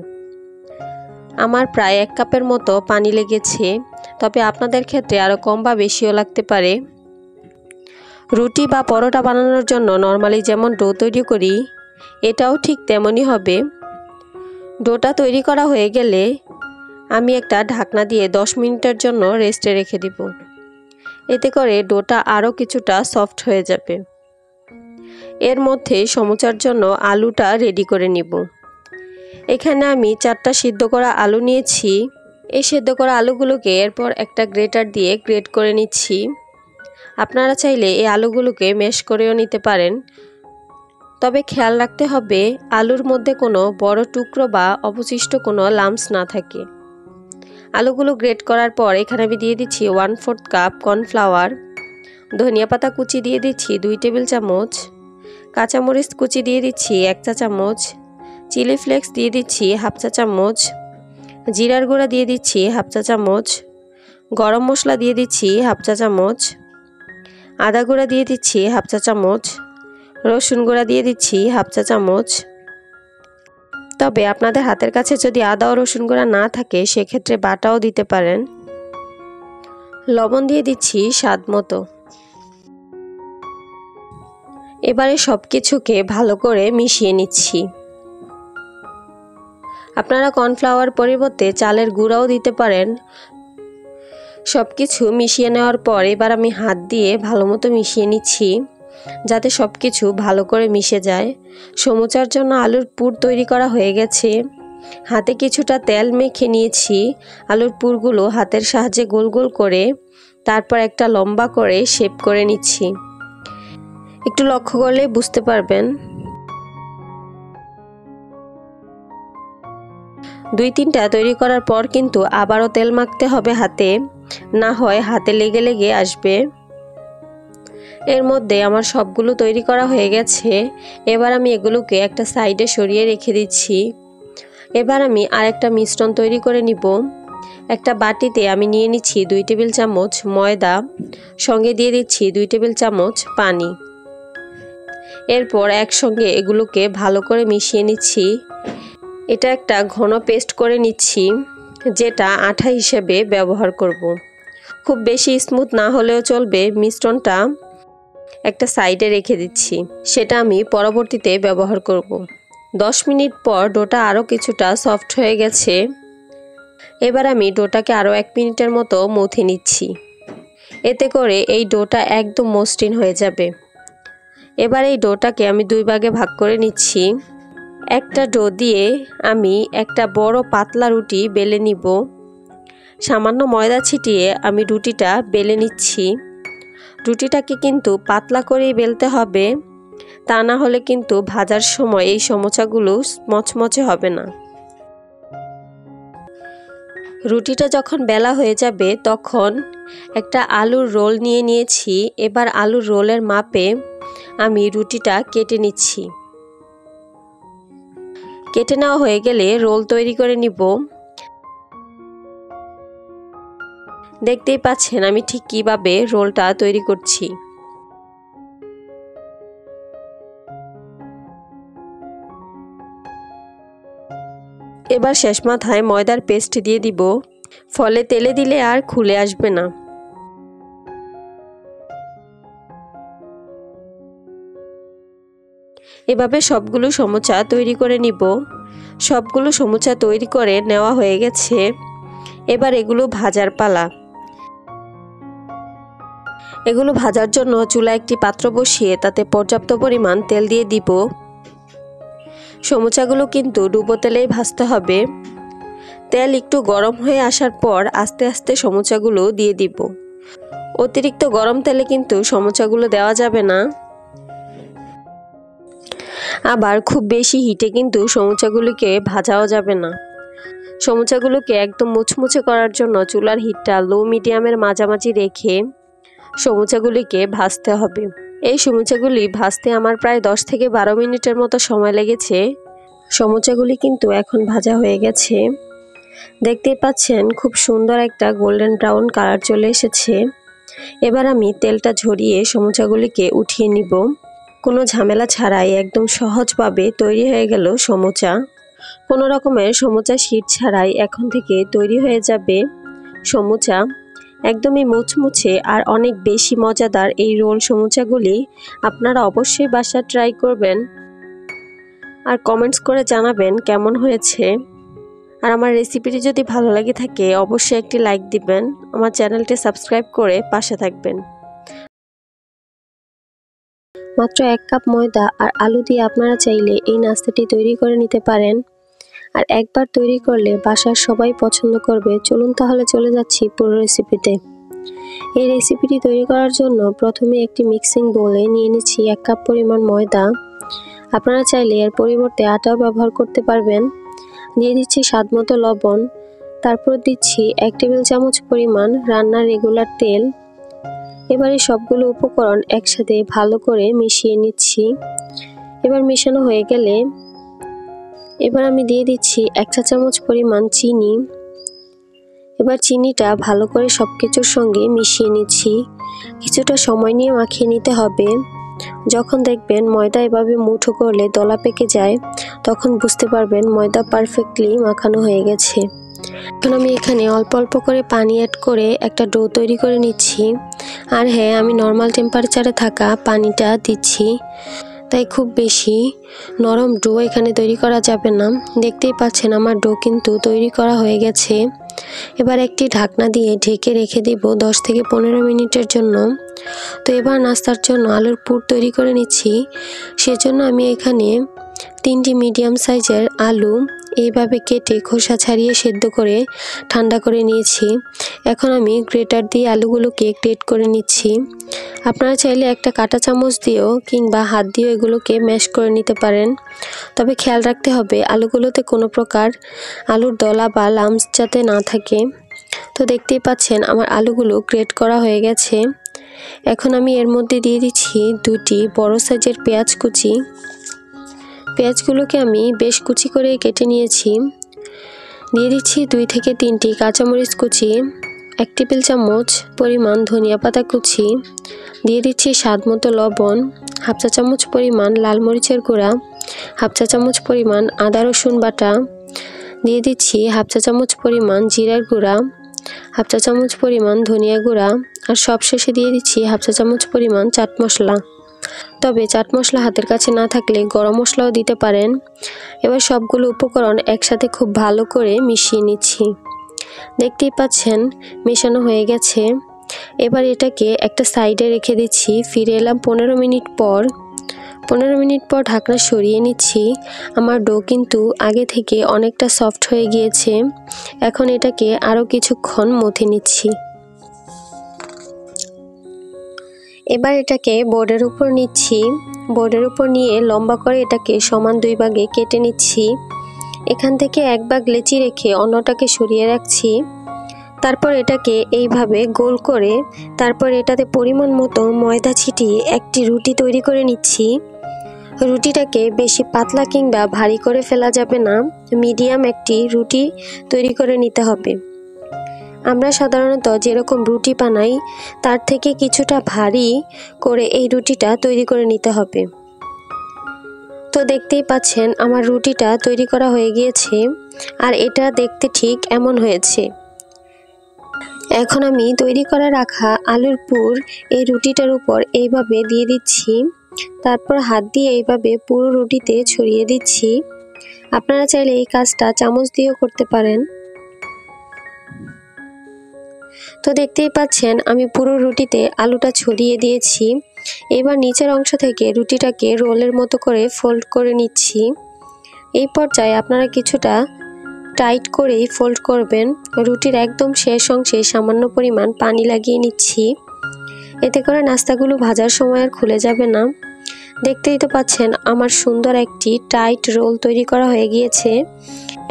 আমার প্রায় 1 কাপের মতো পানি লেগেছে, তবে আপনাদের ক্ষেত্রে আরও কম বা বেশিও লাগতে পারে। রুটি বা পরোটা বানানোর জন্য নর্মালি যেমন ডো তৈরি করি, এটাও ঠিক তেমনই হবে। ডোটা তৈরি করা হয়ে গেলে আমি একটা ঢাকনা দিয়ে 10 মিনিটের জন্য রেস্টে রেখে দিব। এতে করে ডোটা আরও কিছুটা সফট হয়ে যাবে। এর মধ্যে সমুচার জন্য আলুটা রেডি করে নিব। এখানে আমি 4টা সিদ্ধ করা আলু নিয়েছি। এই সিদ্ধ করা আলুগুলোকে এরপর একটা গ্রেটার দিয়ে গ্রেট করে নিচ্ছি। আপনারা চাইলে এই আলুগুলোকে ম্যাশ করেও নিতে পারেন, তবে খেয়াল রাখতে হবে আলুর মধ্যে কোনো বড় টুকরো বা অবশিষ্ট কোনো লাম্পস না থাকে। আলুগুলো গ্রেট করার পর এখানে আমি দিয়ে দিচ্ছি 1/4 কাপ কর্নফ্লাওয়ার, ধনিয়া পাতা কুচি দিয়ে দিচ্ছি 2 টেবিল চামচ, কাঁচামরিচ কুচি দিয়ে দিচ্ছি 1 চা চামচ, চিলি ফ্লেক্স দিয়ে দিচ্ছি 1/2 চা চামচ, জিরার গুঁড়া দিয়ে দিচ্ছি 1/2 চা চামচ, গরম মশলা দিয়ে দিচ্ছি 1/2 চা চামচ, আদা গুঁড়া দিয়ে দিচ্ছি 1/2 চা চামচ, রসুন গুঁড়া দিয়ে দিচ্ছি 1/2 চা চামচ। তবে আপনাদের হাতের কাছে যদি আদা ও রসুন গুঁড়া না থাকে সেক্ষেত্রে বাটাও দিতে পারেন। লবণ দিয়ে দিচ্ছি স্বাদ মতো। এবারে সব কিছুকে ভালো করে মিশিয়ে নিচ্ছি। আপনারা কর্নফ্লাওয়ার পরিবর্তে চালের গুঁড়াও দিতে পারেন। সব কিছু মিশিয়ে নেওয়ার পর এবার আমি হাত দিয়ে ভালো মতো মিশিয়ে নিচ্ছি, যাতে সব কিছু ভালো করে মিশে যায়। সমুচার জন্য আলুর পুর তৈরি করা হয়ে গেছে। হাতে কিছুটা তেল মেখে নিয়েছি। আলুর পুরগুলো হাতের সাহায্যে গোল গোল করে তারপর একটা লম্বা করে শেপ করে নিচ্ছি। একটু লক্ষ্য করলে বুঝতে পারবেন। 2-3টা তৈরি করার পর কিন্তু আবারও তেল মাখতে হবে হাতে, না হয় হাতে লেগে লেগে আসবে। এর মধ্যে আমার সবগুলো তৈরি করা হয়ে গেছে। এবার আমি এগুলোকে একটা সাইডে সরিয়ে রেখে দিচ্ছি। এবার আমি আরেকটা মিশ্রণ তৈরি করে নিব। একটা বাটিতে আমি নিয়ে নিচ্ছি 2 টেবিল চামচ ময়দা, সঙ্গে দিয়ে দিচ্ছি 2 টেবিল চামচ পানি। এরপর একসঙ্গে এগুলোকে ভালো করে মিশিয়ে নিচ্ছি। এটা একটা ঘন পেস্ট করে নিচ্ছি, যেটা আঠা হিসেবে ব্যবহার করব। খুব বেশি স্মুথ না হলেও চলবে। মিশ্রণটা একটা সাইডে রেখে দিচ্ছি, সেটা আমি পরবর্তীতে ব্যবহার করব। 10 মিনিট পর ডোটা আরও কিছুটা সফট হয়ে গেছে। এবার আমি ডোটাকে আরও 1 মিনিটের মতো মথে নিচ্ছি। এতে করে এই ডোটা একদম মসৃণ হয়ে যাবে। এবার এই ডোটাকে আমি 2 ভাগে ভাগ করে নিচ্ছি। একটা ডো দিয়ে আমি একটা বড় পাতলা রুটি বেলে নিব। সামান্য ময়দা ছিটিয়ে আমি রুটিটা বেলে নিচ্ছি। রুটিটাকে কিন্তু পাতলা করেই বেলতে হবে, তা না হলে কিন্তু ভাজার সময় এই সমোসাগুলো মচমচে হবে না। রুটিটা যখন বেলা হয়ে যাবে তখন একটা আলুর রোল নিয়ে নিয়েছি। এবার আলুর রোলের মাপে আমি রুটিটা কেটে নিচ্ছি। কেটে নেওয়া হয়ে গেলে রোল তৈরি করে নিব। দেখতেই পাচ্ছেন আমি ঠিক কিভাবে রোলটা তৈরি করছি। এবার শেষ মাথায় ময়দার পেস্ট দিয়ে দিব, ফলে তেলে দিলে আর খুলে আসবে না। এভাবে সবগুলো সমোসা তৈরি করে নিব। সবগুলো সমোসা তৈরি করে নেওয়া হয়ে গেছে। এবার এগুলো ভাজার পালা। এগুলো ভাজার জন্য চুলায় একটি পাত্র বসিয়ে তাতে পর্যাপ্ত পরিমাণ তেল দিয়ে দিব। সমোসাগুলো কিন্তু ডুবো তেলেই ভাজতে হবে। তেল একটু গরম হয়ে আসার পর আস্তে আস্তে সমোসাগুলো দিয়ে দিব। অতিরিক্ত গরম তেলে কিন্তু সমোসাগুলো দেওয়া যাবে না। আবার খুব বেশি হিটে কিন্তু সমোসাগুলোকে ভাজাও যাবে না। সমোসাগুলোকে একদম মুচমুচে করার জন্য চুলার হিটটা লো মিডিয়ামের মাঝামাঝি রেখে সমোসাগুলিকে ভাজতে হবে। এই সমোসাগুলি ভাজতে আমার প্রায় 10 থেকে 12 মিনিটের মতো সময় লেগেছে। সমোসাগুলি কিন্তু এখন ভাজা হয়ে গেছে। দেখতেই পাচ্ছেন খুব সুন্দর একটা গোল্ডেন ব্রাউন কালার চলে এসেছে। এবার আমি তেলটা ঝরিয়ে সমোসাগুলিকে উঠিয়ে নিব। কোনো ঝামেলা ছাড়াই একদম সহজভাবে তৈরি হয়ে গেল সমোসা। কোনো রকমের সমুচা শীট ছাড়াই এখন থেকে তৈরি হয়ে যাবে সমুচা। একদমই মুচমুচে আর অনেক বেশি মজাদার এই রোল সমুচাগুলি আপনারা অবশ্যই বাসায় ট্রাই করবেন আর কমেন্টস করে জানাবেন কেমন হয়েছে। আর আমার রেসিপিটি যদি ভালো লাগে থাকে অবশ্যই একটি লাইক দিবেন, আমার চ্যানেলটি সাবস্ক্রাইব করে পাশে থাকবেন। মাত্র 1 কাপ ময়দা আর আলু দিয়ে আপনারা চাইলে এই নাস্তাটি তৈরি করে নিতে পারেন। আর একবার তৈরি করলে বাসার সবাই পছন্দ করবে। চলুন তাহলে চলে যাচ্ছি পুরো রেসিপিতে। এই রেসিপিটি তৈরি করার জন্য প্রথমে একটি মিক্সিং বোলে নিয়ে নিচ্ছি 1 কাপ পরিমাণ ময়দা। আপনারা চাইলে এর পরিবর্তে আটাও ব্যবহার করতে পারবেন। দিয়ে দিচ্ছি স্বাদমতো লবণ, তারপর দিচ্ছি 1 টেবিল চামচ পরিমাণ রান্নার রেগুলার তেল। এবারে সবগুলো উপকরণ একসাথে ভালো করে মিশিয়ে নিচ্ছি। এবার মেশানো হয়ে গেলে এবার আমি দিয়ে দিচ্ছি 1 চা চামচ পরিমাণ চিনি। এবার চিনিটা ভালো করে সবকিছুর সঙ্গে মিশিয়ে নিচ্ছি। কিছুটা সময় নিয়ে মাখিয়ে নিতে হবে। যখন দেখবেন ময়দা এভাবে মুঠো করলে দলা পেকে যায়, তখন বুঝতে পারবেন ময়দা পারফেক্টলি মাখানো হয়ে গেছে। এখন আমি এখানে অল্প অল্প করে পানি অ্যাড করে একটা ডো তৈরি করে নিচ্ছি। আর হ্যাঁ, আমি নর্মাল টেম্পারেচারে থাকা পানিটা দিচ্ছি, তাই খুব বেশি নরম ডো এখানে তৈরি করা যাবে না। দেখতেই পাচ্ছেন আমার ডো কিন্তু তৈরি করা হয়ে গেছে। এবার একটি ঢাকনা দিয়ে ঢেকে রেখে দিব 10 থেকে 15 মিনিটের জন্য। তো এবার নাস্তার জন্য আলুর পুর তৈরি করে নিচ্ছি। সেজন্য আমি এখানে 3টি মিডিয়াম সাইজের আলু এইভাবে কেটে খোসা ছাড়িয়ে সেদ্ধ করে ঠান্ডা করে নিয়েছি। এখন আমি গ্রেটার দিয়ে আলুগুলোকে গ্রেট করে নিচ্ছি। আপনারা চাইলে একটা কাঁটা চামচ দিয়েও কিংবা হাত দিয়েও এগুলোকে ম্যাশ করে নিতে পারেন। তবে খেয়াল রাখতে হবে আলুগুলোতে কোনো প্রকার আলুর দলা বা লাম্পস যাতে না থাকে। তো দেখতেই পাচ্ছেন আমার আলুগুলো গ্রেট করা হয়ে গেছে। এখন আমি এর মধ্যে দিয়ে দিচ্ছি 2টি বড় সাইজের পেঁয়াজ কুচি। পেঁয়াজগুলোকে আমি বেশ কুচি করে কেটে নিয়েছি। দিয়ে দিচ্ছি 2 থেকে 3টি কাঁচামরিচ কুচি, 1 টেবিল চামচ পরিমাণ ধনিয়া পাতা কুচি, দিয়ে দিচ্ছি স্বাদমতো লবণ, 1/2 চা চামচ পরিমাণ লাল মরিচের গুঁড়া, 1/2 চা চামচ পরিমাণ আদা রসুন বাটা, দিয়ে দিচ্ছি 1/2 চা চামচ পরিমাণ জিরার গুঁড়া, 1/2 চা চামচ পরিমাণ ধনিয়া গুঁড়া, আর সবশেষে দিয়ে দিচ্ছি 1/2 চা চামচ পরিমাণ চাট মশলা। তবে চাট মশলা হাতের কাছে না থাকলে গরম মশলাও দিতে পারেন। এবার সবগুলো উপকরণ একসাথে খুব ভালো করে মিশিয়ে নিচ্ছি। দেখতেই পাচ্ছেন মেশানো হয়ে গেছে। এবার এটাকে একটা সাইডে রেখে দিচ্ছি। ফিরে এলাম 15 মিনিট পর। 15 মিনিট পর ঢাকনা সরিয়ে নিচ্ছি। আমার ডো কিন্তু আগে থেকে অনেকটা সফট হয়ে গিয়েছে। এখন এটাকে আরও কিছুক্ষণ মথে নিচ্ছি। এবার এটাকে বোর্ডের উপর নিচ্ছি। বোর্ডের উপর নিয়ে লম্বা করে এটাকে সমান 2 ভাগে কেটে নিচ্ছি। এখান থেকে 1 ভাগ লেচি রেখে অন্যটাকে সরিয়ে রাখছি। তারপর এটাকে এইভাবে গোল করে তারপর এটাতে পরিমাণ মতো ময়দা ছিটিয়ে একটি রুটি তৈরি করে নিচ্ছি। রুটিটাকে বেশি পাতলা কিংবা ভারী করে ফেলা যাবে না, মিডিয়াম একটি রুটি তৈরি করে নিতে হবে। আমরা সাধারণত যেরকম রুটি বানাই তার থেকে কিছুটা ভারী করে এই রুটিটা তৈরি করে নিতে হবে। তো দেখতেই পাচ্ছেন আমার রুটিটা তৈরি করা হয়ে গিয়েছে আর এটা দেখতে ঠিক এমন হয়েছে। এখন আমি তৈরি করে রাখা আলুর পুর এই রুটিটার উপর এইভাবে দিয়ে দিচ্ছি। তারপর হাত দিয়ে এইভাবে পুরো রুটিতে ছড়িয়ে দিচ্ছি। আপনারা চাইলে এই কাজটা চামচ দিয়েও করতে পারেন। তো দেখতেই পাচ্ছেন আমি পুরো রুটিতে আলুটা ছড়িয়ে দিয়েছি। এবার নিচের অংশ থেকে রুটিটাকে রোলের মতো করে ফোল্ড করে নিচ্ছি। এই পর্যায়ে আপনারা কিছুটা টাইট করেই ফোল্ড করবেন। রুটির একদম শেষ অংশে সামান্য পরিমাণ পানি লাগিয়ে নিচ্ছি। এতে করে নাস্তাগুলো ভাজার সময় আর খুলে যাবে না। দেখতেই তো পাচ্ছেন আমার সুন্দর একটি টাইট রোল তৈরি করা হয়ে গিয়েছে।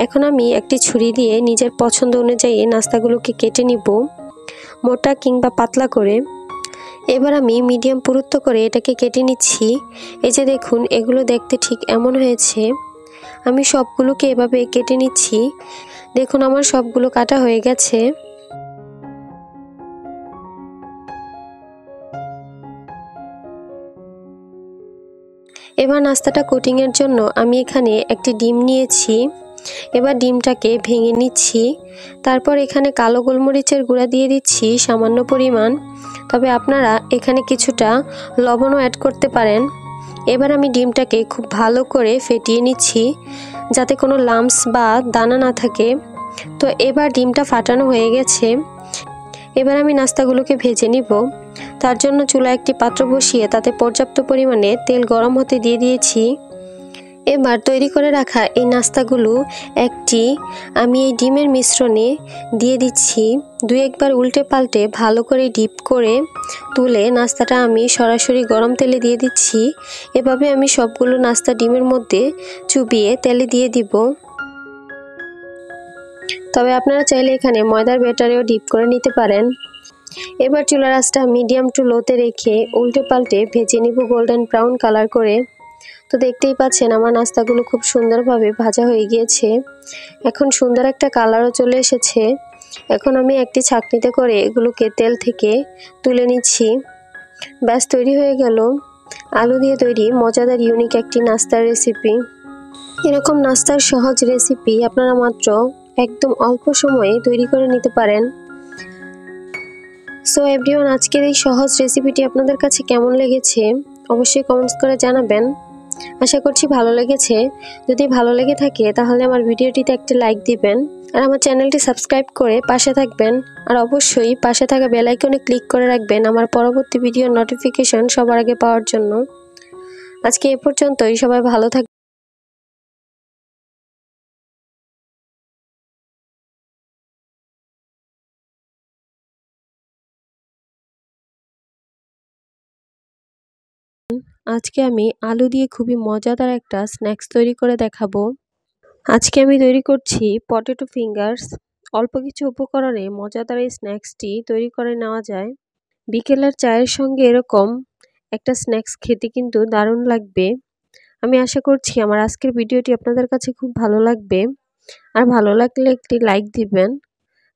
এখন আমি একটি ছুরি দিয়ে নিজের পছন্দ অনুযায়ী নাস্তাগুলোকে কেটে নিব, মোটা কিংবা পাতলা করে। এবার আমি মিডিয়াম পুরুত্ব করে এটাকে কেটে নিচ্ছি। এই যে দেখুন, এগুলো দেখতে ঠিক এমন হয়েছে। আমি সবগুলোকে এভাবে কেটে নিচ্ছি। দেখুন আমার সবগুলো কাটা হয়ে গেছে। এবার নাস্তাটা কোটিংয়ের জন্য আমি এখানে একটি ডিম নিয়েছি। এবার ডিমটাকে ভেঙে নিচ্ছি। তারপর এখানে কালো গোলমরিচের গুঁড়া দিয়ে দিচ্ছি সামান্য পরিমাণ, তবে আপনারা এখানে কিছুটা লবণও অ্যাড করতে পারেন। এবার আমি ডিমটাকে খুব ভালো করে ফেটিয়ে নিচ্ছি যাতে কোনো লাম্পস বা দানা না থাকে। তো এবার ডিমটা ফাটানো হয়ে গেছে। এবার আমি নাস্তাগুলোকে ভেজে নিব। তার জন্য চুলায় একটি পাত্র বসিয়ে তাতে পর্যাপ্ত পরিমাণে তেল গরম হতে দিয়ে দিয়েছি। এবার তৈরি করে রাখা এই নাস্তাগুলো আমি এই ডিমের মিশ্রণে দিয়ে দিচ্ছি। দুই একবার উল্টে পাল্টে ভালো করে ডিপ করে তুলে নাস্তাটা আমি সরাসরি গরম তেলে দিয়ে দিচ্ছি। এভাবে আমি সবগুলো নাস্তা ডিমের মধ্যে চুবিয়ে তেলে দিয়ে দিব। তবে আপনারা চাইলে এখানে ময়দার ব্যাটারেও ডিপ করে নিতে পারেন। এবার চুলার আঁচটা মিডিয়াম টু লোতে রেখে উল্টে পাল্টে ভেজে নিব গোল্ডেন ব্রাউন কালার করে। তো দেখতেই পাচ্ছেন আমার নাস্তাগুলো খুব সুন্দরভাবে ভাজা হয়ে গিয়েছে। এখন সুন্দর একটা কালারও চলে এসেছে। এখন আমি একটি ছাঁকনিতে করে এগুলোকে তেল থেকে তুলে নিচ্ছি। ব্যাস তৈরি হয়ে গেল আলু দিয়ে তৈরি মজাদার ইউনিক একটি নাস্তার রেসিপি। এরকম নাস্তার সহজ রেসিপি আপনারা মাত্র একদম অল্প সময়ে তৈরি করে নিতে পারেন। সো এভরিওয়ান, আজকের এই সহজ রেসিপিটি আপনাদের কাছে কেমন লেগেছে অবশ্যই কমেন্টস করে জানাবেন। আশা করছি ভালো লেগেছে। যদি ভালো লেগে থাকে তাহলে আমার ভিডিওটিতে একটি লাইক দিবেন আর আমার চ্যানেলটি সাবস্ক্রাইব করে পাশে থাকবেন। আর অবশ্যই পাশে থাকা বেল আইকনে ক্লিক করে রাখবেন আমার পরবর্তী ভিডিওর নোটিফিকেশন সবার আগে পাওয়ার জন্য। আজকে এ পর্যন্তই, সবাই ভালো থাকবেন। আজকে আমি আলু দিয়ে খুবই মজাদার একটা স্ন্যাক্স তৈরি করে দেখাবো। আজকে আমি তৈরি করছি পটেটো ফিঙ্গার্স। অল্প কিছু উপকরণে মজাদার এই স্ন্যাক্সটি তৈরি করে নেওয়া যায়। বিকেলের চায়ের সঙ্গে এরকম একটা স্ন্যাক্স খেতে কিন্তু দারুণ লাগবে। আমি আশা করছি আমার আজকের ভিডিওটি আপনাদের কাছে খুব ভালো লাগবে। আর ভালো লাগলে একটি লাইক দিবেন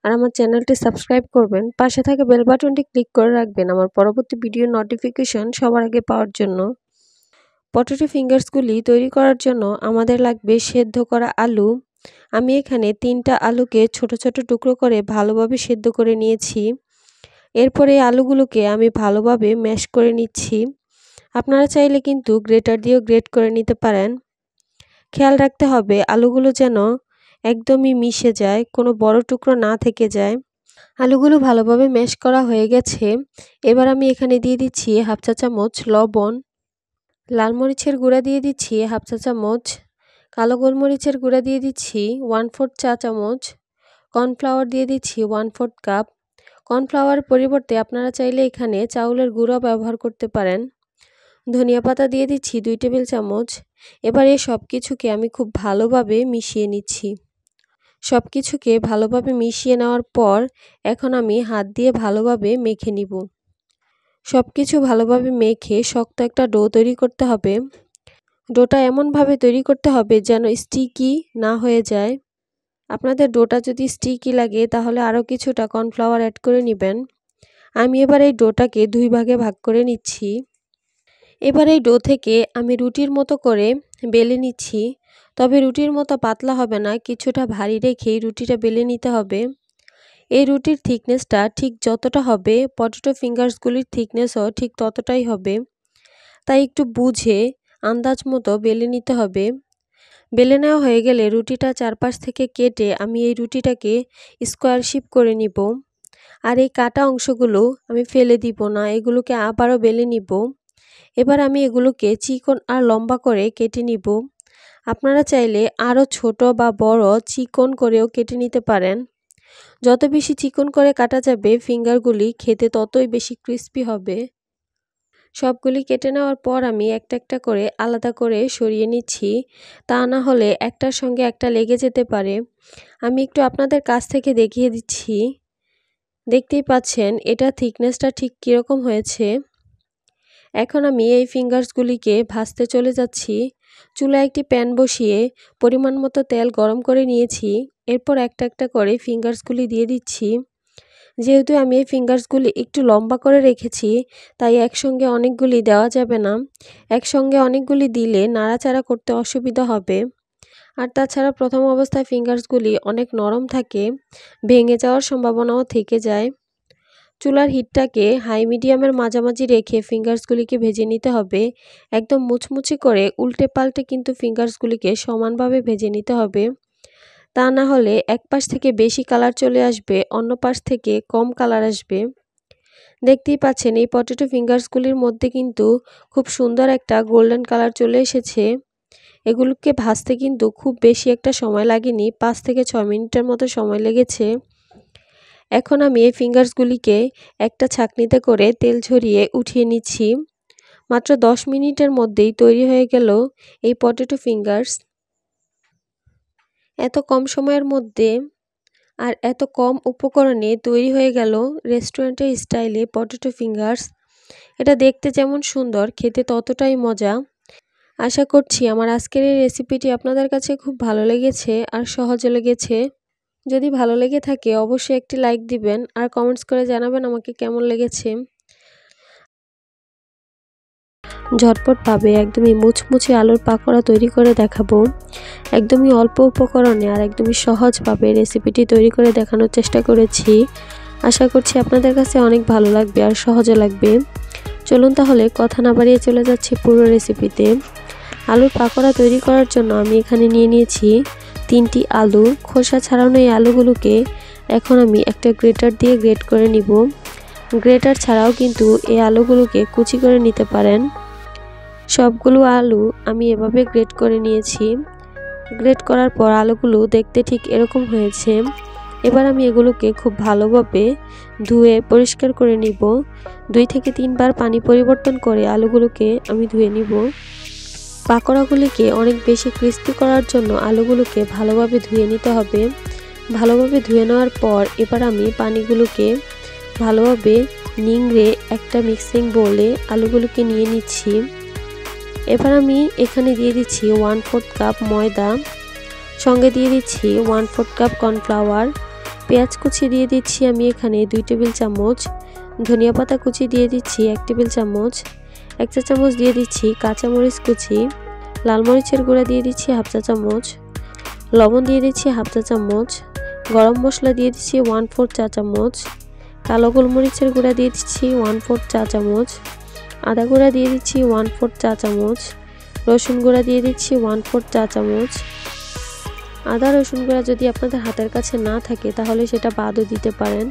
আর আমার চ্যানেলটি সাবস্ক্রাইব করবেন। পাশে থাকা বেল বাটনটি ক্লিক করে রাখবেন আমার পরবর্তী ভিডিওর নোটিফিকেশন সবার আগে পাওয়ার জন্য। পটেটো ফিঙ্গার্সগুলি তৈরি করার জন্য আমাদের লাগবে সেদ্ধ করা আলু। আমি এখানে 3টা আলুকে ছোট ছোট টুকরো করে ভালোভাবে সেদ্ধ করে নিয়েছি। এরপরে এই আলুগুলোকে আমি ভালোভাবে ম্যাশ করে নিচ্ছি। আপনারা চাইলে কিন্তু গ্রেটার দিয়েও গ্রেট করে নিতে পারেন। খেয়াল রাখতে হবে আলুগুলো যেন একদমই মিশে যায়, কোনো বড় টুকরো না থেকে যায়। আলুগুলো ভালোভাবে ম্যাশ করা হয়ে গেছে। এবার আমি এখানে দিয়ে দিচ্ছি হাফ চা চামচ লবণ, লাল মরিচের গুঁড়া দিয়ে দিচ্ছি হাফ চা চামচ, কালো গোলমরিচের গুঁড়া দিয়ে দিচ্ছি 1/4 চা চামচ, কর্নফ্লাওয়ার দিয়ে দিচ্ছি 1/4 কাপ। কর্নফ্লাওয়ার পরিবর্তে আপনারা চাইলে এখানে চাউলের গুঁড়া ব্যবহার করতে পারেন। ধনিয়া পাতা দিয়ে দিচ্ছি 2 টেবিল চামচ। এবার এই সব কিছুকে আমি খুব ভালোভাবে মিশিয়ে নিচ্ছি। সব কিছুকে ভালোভাবে মিশিয়ে নেওয়ার পর এখন আমি হাত দিয়ে ভালোভাবে মেখে নিব। সব কিছু ভালোভাবে মেখে শক্ত একটা ডো তৈরি করতে হবে। ডোটা এমনভাবে তৈরি করতে হবে যেন স্টিকি না হয়ে যায়। আপনাদের ডোটা যদি স্টিকি লাগে তাহলে আরও কিছুটা কর্নফ্লাওয়ার অ্যাড করে নেবেন। আমি এবার এই ডোটাকে 2 ভাগে ভাগ করে নিচ্ছি। এবার এই ডো থেকে আমি রুটির মতো করে বেলে নিচ্ছি। তবে রুটির মতো পাতলা হবে না, কিছুটা ভারী রেখেই রুটিটা বেলে নিতে হবে। এই রুটির থিকনেসটা ঠিক যতটা হবে পটেটো ফিঙ্গার্সগুলির থিকনেসও ঠিক ততটাই হবে। তাই একটু বুঝে আন্দাজ মতো বেলে নিতে হবে। বেলে নেওয়া হয়ে গেলে রুটিটা চারপাশ থেকে কেটে আমি এই রুটিটাকে স্কোয়ার শেপ করে নিব। আর এই কাটা অংশগুলো আমি ফেলে দিব না, এগুলোকে আবারও বেলে নিব। এবার আমি এগুলোকে চিকন আর লম্বা করে কেটে নিব। আপনারা চাইলে আরও ছোট বা বড় চিকন করেও কেটে নিতে পারেন। যত বেশি চিকন করে কাটা যাবে ফিঙ্গারগুলি খেতে ততই বেশি ক্রিস্পি হবে। সবগুলি কেটে নেওয়ার পর আমি একটা একটা করে আলাদা করে সরিয়ে নিচ্ছি, তা না হলে একটার সঙ্গে একটা লেগে যেতে পারে। আমি একটু আপনাদের কাছ থেকে দেখিয়ে দিচ্ছি। দেখতেই পাচ্ছেন এটা থিকনেসটা ঠিক কীরকম হয়েছে। এখন আমি এই ফিঙ্গার্সগুলিকে ভাজতে চলে যাচ্ছি। চুলায় একটি প্যান বসিয়ে পরিমাণ মতো তেল গরম করে নিয়েছি। এরপর একটা একটা করে ফিঙ্গার্সগুলি দিয়ে দিচ্ছি। যেহেতু আমি এই ফিঙ্গার্সগুলি একটু লম্বা করে রেখেছি তাই একসঙ্গে অনেকগুলি দেওয়া যাবে না। একসঙ্গে অনেকগুলি দিলে নাড়াচাড়া করতে অসুবিধা হবে। আর তাছাড়া প্রথম অবস্থায় ফিঙ্গার্সগুলি অনেক নরম থাকে, ভেঙে যাওয়ার সম্ভাবনাও থেকে যায়। চুলার হিটটাকে হাই মিডিয়ামের মাঝামাঝি রেখে ফিঙ্গার্সগুলিকে ভেজে নিতে হবে। একদম মুচমুচে করে উল্টে পাল্টে কিন্তু ফিঙ্গার্সগুলিকে সমানভাবে ভেজে নিতে হবে। তা না হলে এক পাশ থেকে বেশি কালার চলে আসবে, অন্য পাশ থেকে কম কালার আসবে। দেখতেই পাচ্ছেন এই পটেটো ফিঙ্গার্সগুলির মধ্যে কিন্তু খুব সুন্দর একটা গোল্ডেন কালার চলে এসেছে। এগুলোকে ভাজতে কিন্তু খুব বেশি একটা সময় লাগেনি, 5 থেকে 6 মিনিটের মতো সময় লেগেছে। এখন আমি এই ফিঙ্গার্সগুলিকে একটা ছাঁকনিতে করে তেল ঝরিয়ে উঠিয়ে নিচ্ছি। মাত্র 10 মিনিটের মধ্যেই তৈরি হয়ে গেল এই পটেটো ফিঙ্গার্স। এত কম সময়ের মধ্যে আর এত কম উপকরণে তৈরি হয়ে গেল রেস্টুরেন্টের স্টাইলে পটেটো ফিঙ্গার্স। এটা দেখতে যেমন সুন্দর, খেতে ততটাই মজা। আশা করছি আমার আজকের এই রেসিপিটি আপনাদের কাছে খুব ভালো লেগেছে আর সহজে লেগেছে। যদি ভালো লেগে থাকে অবশ্যই একটি লাইক দিবেন আর কমেন্টস করে জানাবেন আমাকে কেমন লেগেছে। ঝটপটভাবে একদমই মুচমুচে আলুর পাকোড়া তৈরি করে দেখাবো। একদমই অল্প উপকরণে আর একদমই সহজভাবে রেসিপিটি তৈরি করে দেখানোর চেষ্টা করেছি। আশা করছি আপনাদের কাছে অনেক ভালো লাগবে আর সহজে লাগবে। চলুন তাহলে কথা না বাড়িয়ে চলে যাচ্ছি পুরো রেসিপিতে। আলুর পাকোড়া তৈরি করার জন্য আমি এখানে নিয়ে নিয়েছি 3টি আলু। খোসা ছাড়ানো এই আলুগুলোকে এখন আমি একটা গ্রেটার দিয়ে গ্রেট করে নিব। গ্রেটার ছাড়াও কিন্তু এই আলুগুলোকে কুচি করে নিতে পারেন। সবগুলো আলু আমি এভাবে গ্রেট করে নিয়েছি। গ্রেট করার পর আলুগুলো দেখতে ঠিক এরকম হয়েছে। এবার আমি এগুলোকে খুব ভালোভাবে ধুয়ে পরিষ্কার করে নিব। 2 থেকে 3 বার পানি পরিবর্তন করে আলুগুলোকে আমি ধুয়ে নিব। পাকোড়াগুলিকে অনেক বেশি ক্রিস্পি করার জন্য আলুগুলোকে ভালোভাবে ধুয়ে নিতে হবে। ভালোভাবে ধুয়ে নেওয়ার পর এবার আমি পানিগুলোকে ভালোভাবে নিংড়ে একটা মিক্সিং বোলে আলুগুলোকে নিয়ে নিচ্ছি। এবার আমি এখানে দিয়ে দিচ্ছি 1/4 কাপ ময়দা, সঙ্গে দিয়ে দিচ্ছি 1/4 কাপ কর্নফ্লাওয়ার। পেঁয়াজ কুচি দিয়ে দিচ্ছি আমি এখানে 2 টেবিল চামচ। ধনিয়া পাতা কুচি দিয়ে দিচ্ছি 1 টেবিল চামচ। 1 চা চামচ দিয়ে দিচ্ছি কাঁচামরিচ কুচি। লাল মরিচের গুঁড়া দিয়ে দিচ্ছি 1/2 চা চামচ। লবণ দিয়ে দিচ্ছি 1/2 চা চামচ। গরম মশলা দিয়ে দিচ্ছি 1/4 চা চামচ। কালো গোলমরিচের গুঁড়া দিয়ে দিচ্ছি 1/4 চা চামচ। আদা গুঁড়া দিয়ে দিচ্ছি 1/4 চা চামচ। রসুন গুঁড়া দিয়ে দিচ্ছি 1/4 চা চামচ। আদা রসুন গুঁড়া যদি আপনাদের হাতের কাছে না থাকে তাহলে সেটা বাদও দিতে পারেন।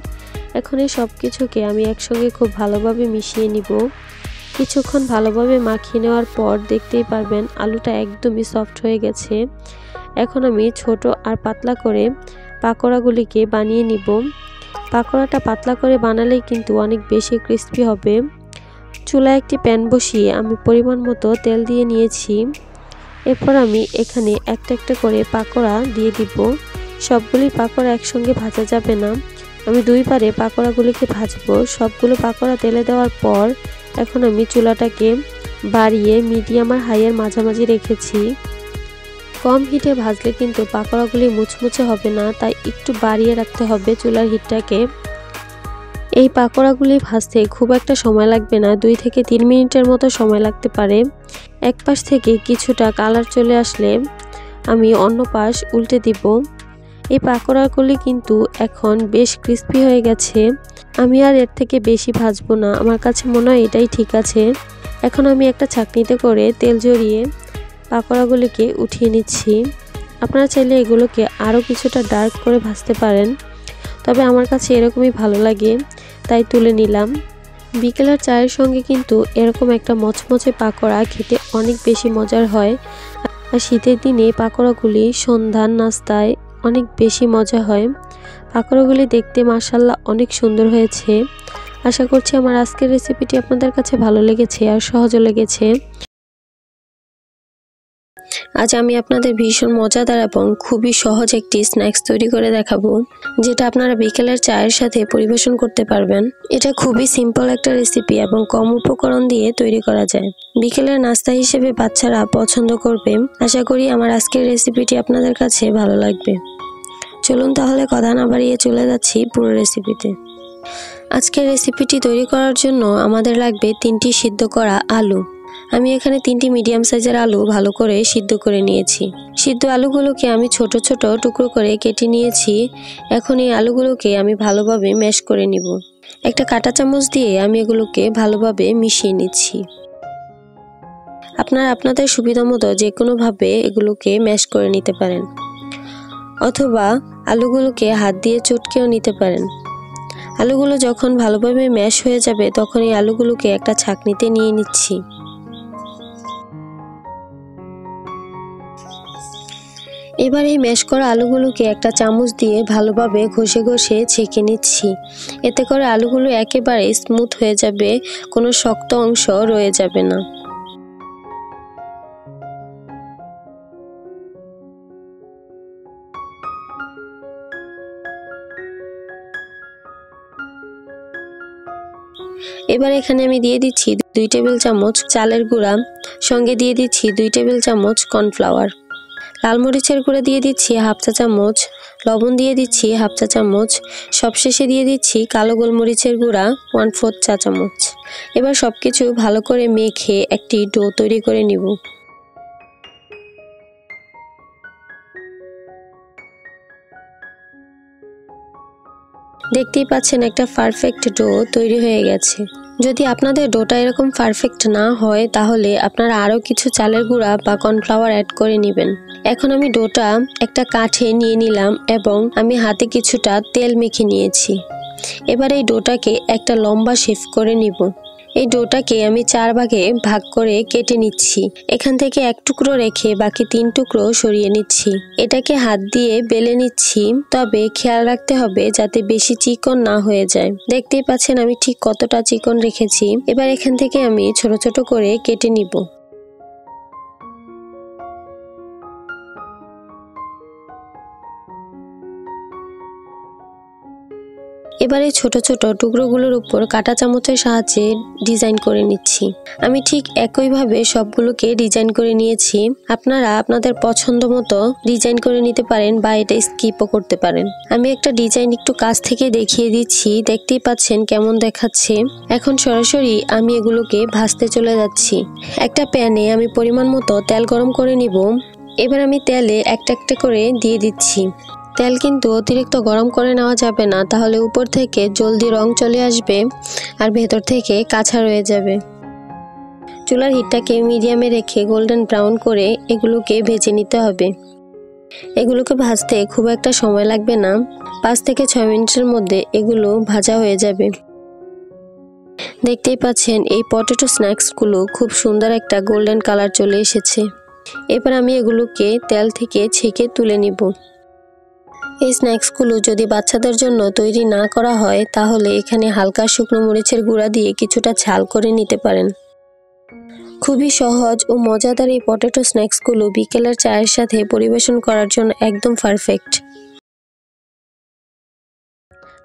এখন এই সব কিছুকে আমি একসঙ্গে খুব ভালোভাবে মিশিয়ে নিব। কিছুক্ষণ ভালোভাবে মাখিয়ে নেওয়ার পর দেখতেই পারবেন আলুটা একদমই সফট হয়ে গেছে। এখন আমি ছোট আর পাতলা করে পাকোড়াগুলিকে বানিয়ে নিব। পাকোড়াটা পাতলা করে বানালেই কিন্তু অনেক বেশি ক্রিস্পি হবে। চুলায় একটি প্যান বসিয়ে আমি পরিমাণ মতো তেল দিয়ে নিয়েছি। এরপর আমি এখানে একটা একটা করে পাকোড়া দিয়ে দিব। সবগুলি পাকোড়া একসঙ্গে ভাজা যাবে না, আমি 2 বারে পাকোড়াগুলিকে ভাজবো। সবগুলো পাকোড়া তেলে দেওয়ার পর এখন আমি চুলাটাকে বাড়িয়ে মিডিয়াম আর হাইয়ের মাঝামাঝি রেখেছি। কম হিটে ভাজলে কিন্তু পাকোড়াগুলি মুচমুচে হবে না, তাই একটু বাড়িয়ে রাখতে হবে চুলার হিটটাকে। এই পাকোড়াগুলি ভাজতে খুব একটা সময় লাগবে না, 2 থেকে 3 মিনিটের মতো সময় লাগতে পারে। এক পাশ থেকে কিছুটা কালার চলে আসলে আমি অন্য পাশ উল্টে দিব। এই পাকোড়াগুলি কিন্তু এখন বেশ ক্রিস্পি হয়ে গেছে। আমি আর এর থেকে বেশি ভাজবো না, আমার কাছে মনে হয় এটাই ঠিক আছে। এখন আমি একটা ছাঁকনিতে করে তেল ঝরিয়ে পাকোড়াগুলিকে উঠিয়ে নিচ্ছি। আপনারা চাইলে এগুলোকে আরও কিছুটা ডার্ক করে ভাজতে পারেন, তবে আমার কাছে এরকমই ভালো লাগে তাই তুলে নিলাম। বিকেলের চায়ের সঙ্গে কিন্তু এরকম একটা মচমচে পাকোড়া খেতে অনেক বেশি মজার হয়। আর শীতের দিনে পাকোড়াগুলি সন্ধ্যার নাস্তায় অনেক বেশি মজা হয়। পাকোড়াগুলি দেখতে মাশাআল্লাহ অনেক সুন্দর হয়েছে। আশা করছি আমার আজকের রেসিপিটি আপনাদের কাছে ভালো লেগেছে আর সহজও লেগেছে। আজ আমি আপনাদের ভীষণ মজাদার এবং খুবই সহজ একটি স্ন্যাক্স তৈরি করে দেখাবো, যেটা আপনারা বিকেলের চায়ের সাথে পরিবেশন করতে পারবেন। এটা খুবই সিম্পল একটা রেসিপি এবং কম উপকরণ দিয়ে তৈরি করা যায়। বিকেলের নাস্তা হিসেবে বাচ্চারা পছন্দ করবে। আশা করি আমার আজকের রেসিপিটি আপনাদের কাছে ভালো লাগবে। চলুন তাহলে কথা না বাড়িয়ে চলে যাচ্ছি পুরো রেসিপিতে। আজকের রেসিপিটি তৈরি করার জন্য আমাদের লাগবে 3টি সিদ্ধ করা আলু। আমি এখানে 3টি মিডিয়াম সাইজের আলু ভালো করে সিদ্ধ করে নিয়েছি। সিদ্ধ আলুগুলোকে আমি ছোট ছোট টুকরো করে কেটে নিয়েছি। এখন এই আলুগুলোকে আমি ভালোভাবে ম্যাশ করে নিব। একটা কাঁটা চামচ দিয়ে আমি এগুলোকে ভালোভাবে মিশিয়ে নিচ্ছি। আপনারা আপনাদের সুবিধা মতো যে কোনোভাবে এগুলোকে ম্যাশ করে নিতে পারেন, অথবা আলুগুলোকে হাত দিয়ে চটকেও নিতে পারেন। আলুগুলো যখন ভালোভাবে ম্যাশ হয়ে যাবে তখন এই আলুগুলোকে একটা ছাঁকনিতে নিয়ে নিচ্ছি। এবার এই ম্যাশ করা আলুগুলোকে একটা চামচ দিয়ে ভালোভাবে ঘষে ঘষে ছেঁকে নিচ্ছি। এতে করে আলুগুলো একেবারে স্মুথ হয়ে যাবে, কোনো শক্ত অংশ রয়ে যাবে না। এবার এখানে আমি দিয়ে দিচ্ছি 2 টেবিল চামচ চালের গুঁড়া, সঙ্গে দিয়ে দিচ্ছি 2 টেবিল চামচ কর্নফ্লাওয়ার। লাল মরিচের গুঁড়া দিয়ে দিচ্ছি 1/2 চা চামচ, লবণ দিয়ে দিচ্ছি 1/2 চা চামচ, সবশেষে দিয়ে দিচ্ছি কালো গোলমরিচের গুঁড়া 1/4 চা চামচ। এবার সবকিছু ভালো করে মেখে একটি ডো তৈরি করে নিব। দেখতেই পাচ্ছেন একটা পারফেক্ট ডো তৈরি হয়ে গেছে। যদি আপনাদের ডোটা এরকম পারফেক্ট না হয় তাহলে আপনারা আরও কিছু চালের গুঁড়া বা কর্নফ্লাওয়ার অ্যাড করে নেবেন। এখন আমি ডোটা একটা কাঠে নিয়ে নিলাম এবং আমি হাতে কিছুটা তেল মেখে নিয়েছি। এবার এই ডোটাকে একটা লম্বা শেপ করে নিব। এই ডোটাকে আমি 4 ভাগে ভাগ করে কেটে নিচ্ছি। এখান থেকে 1 টুকরো রেখে বাকি 3 টুকরো সরিয়ে নিচ্ছি। এটাকে হাত দিয়ে বেলে নিচ্ছি, তবে খেয়াল রাখতে হবে যাতে বেশি চিকন না হয়ে যায়। দেখতেই পাচ্ছেন আমি ঠিক কতটা চিকন রেখেছি। এবার এখান থেকে আমি ছোট ছোট করে কেটে নিব। এবারে ছোট ছোট টুকরোগুলোর উপর কাঁটা চামচের সাহায্যে ডিজাইন করে নিচ্ছি। আমি ঠিক একইভাবে সবগুলোকে ডিজাইন করে নিয়েছি। আপনারা আপনাদের পছন্দ মতো ডিজাইন করে নিতে পারেন বা এটা স্কিপও করতে পারেন। আমি একটা ডিজাইন একটু কাছ থেকে দেখিয়ে দিচ্ছি, দেখতেই পাচ্ছেন কেমন দেখাচ্ছে। এখন সরাসরি আমি এগুলোকে ভাজতে চলে যাচ্ছি। একটা প্যানে আমি পরিমাণ মতো তেল গরম করে নিব। এবার আমি তেলে একটা একটা করে দিয়ে দিচ্ছি। তেল কিন্তু অতিরিক্ত গরম করে নেওয়া যাবে না, তাহলে উপর থেকে জলদি রং চলে আসবে আর ভেতর থেকে কাঁচা রয়ে যাবে। চুলার হিটটাকে মিডিয়ামে রেখে গোল্ডেন ব্রাউন করে এগুলোকে ভেজে নিতে হবে। এগুলোকে ভাজতে খুব একটা সময় লাগবে না, 5 থেকে 6 মিনিটের মধ্যে এগুলো ভাজা হয়ে যাবে। দেখতেই পাচ্ছেন এই পটেটো স্ন্যাক্সগুলো খুব সুন্দর একটা গোল্ডেন কালার চলে এসেছে। এবার আমি এগুলোকে তেল থেকে ছেঁকে তুলে নিব। এই স্ন্যাক্সগুলো যদি বাচ্চাদের জন্য তৈরি না করা হয় তাহলে এখানে হালকা শুকনো মরিচের গুঁড়া দিয়ে কিছুটা ঝাল করে নিতে পারেন। খুবই সহজ ও মজাদার এই পটেটো স্ন্যাক্সগুলো বিকেলের চায়ের সাথে পরিবেশন করার জন্য একদম পারফেক্ট।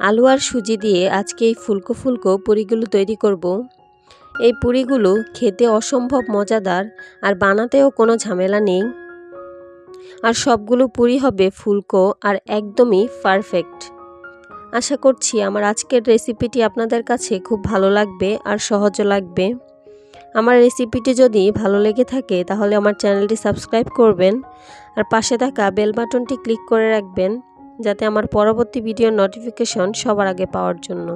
আলু আর সুজি দিয়ে আজকে এই ফুলকো ফুলকো পুরিগুলো তৈরি করব। এই পুরিগুলো খেতে অসম্ভব মজাদার আর বানাতেও কোনো ঝামেলা নেই। আর সবগুলো পুরি হবে ফুলকো আর একদমই পারফেক্ট। আশা করছি আমার আজকের রেসিপিটি আপনাদের কাছে খুব ভালো লাগবে আর সহজও লাগবে। আমার রেসিপিটি যদি ভালো লেগে থাকে তাহলে আমার চ্যানেলটি সাবস্ক্রাইব করবেন আর পাশে থাকা বেল বাটনটি ক্লিক করে রাখবেন, যাতে আমার পরবর্তী ভিডিওর নোটিফিকেশন সবার আগে পাওয়ার জন্য।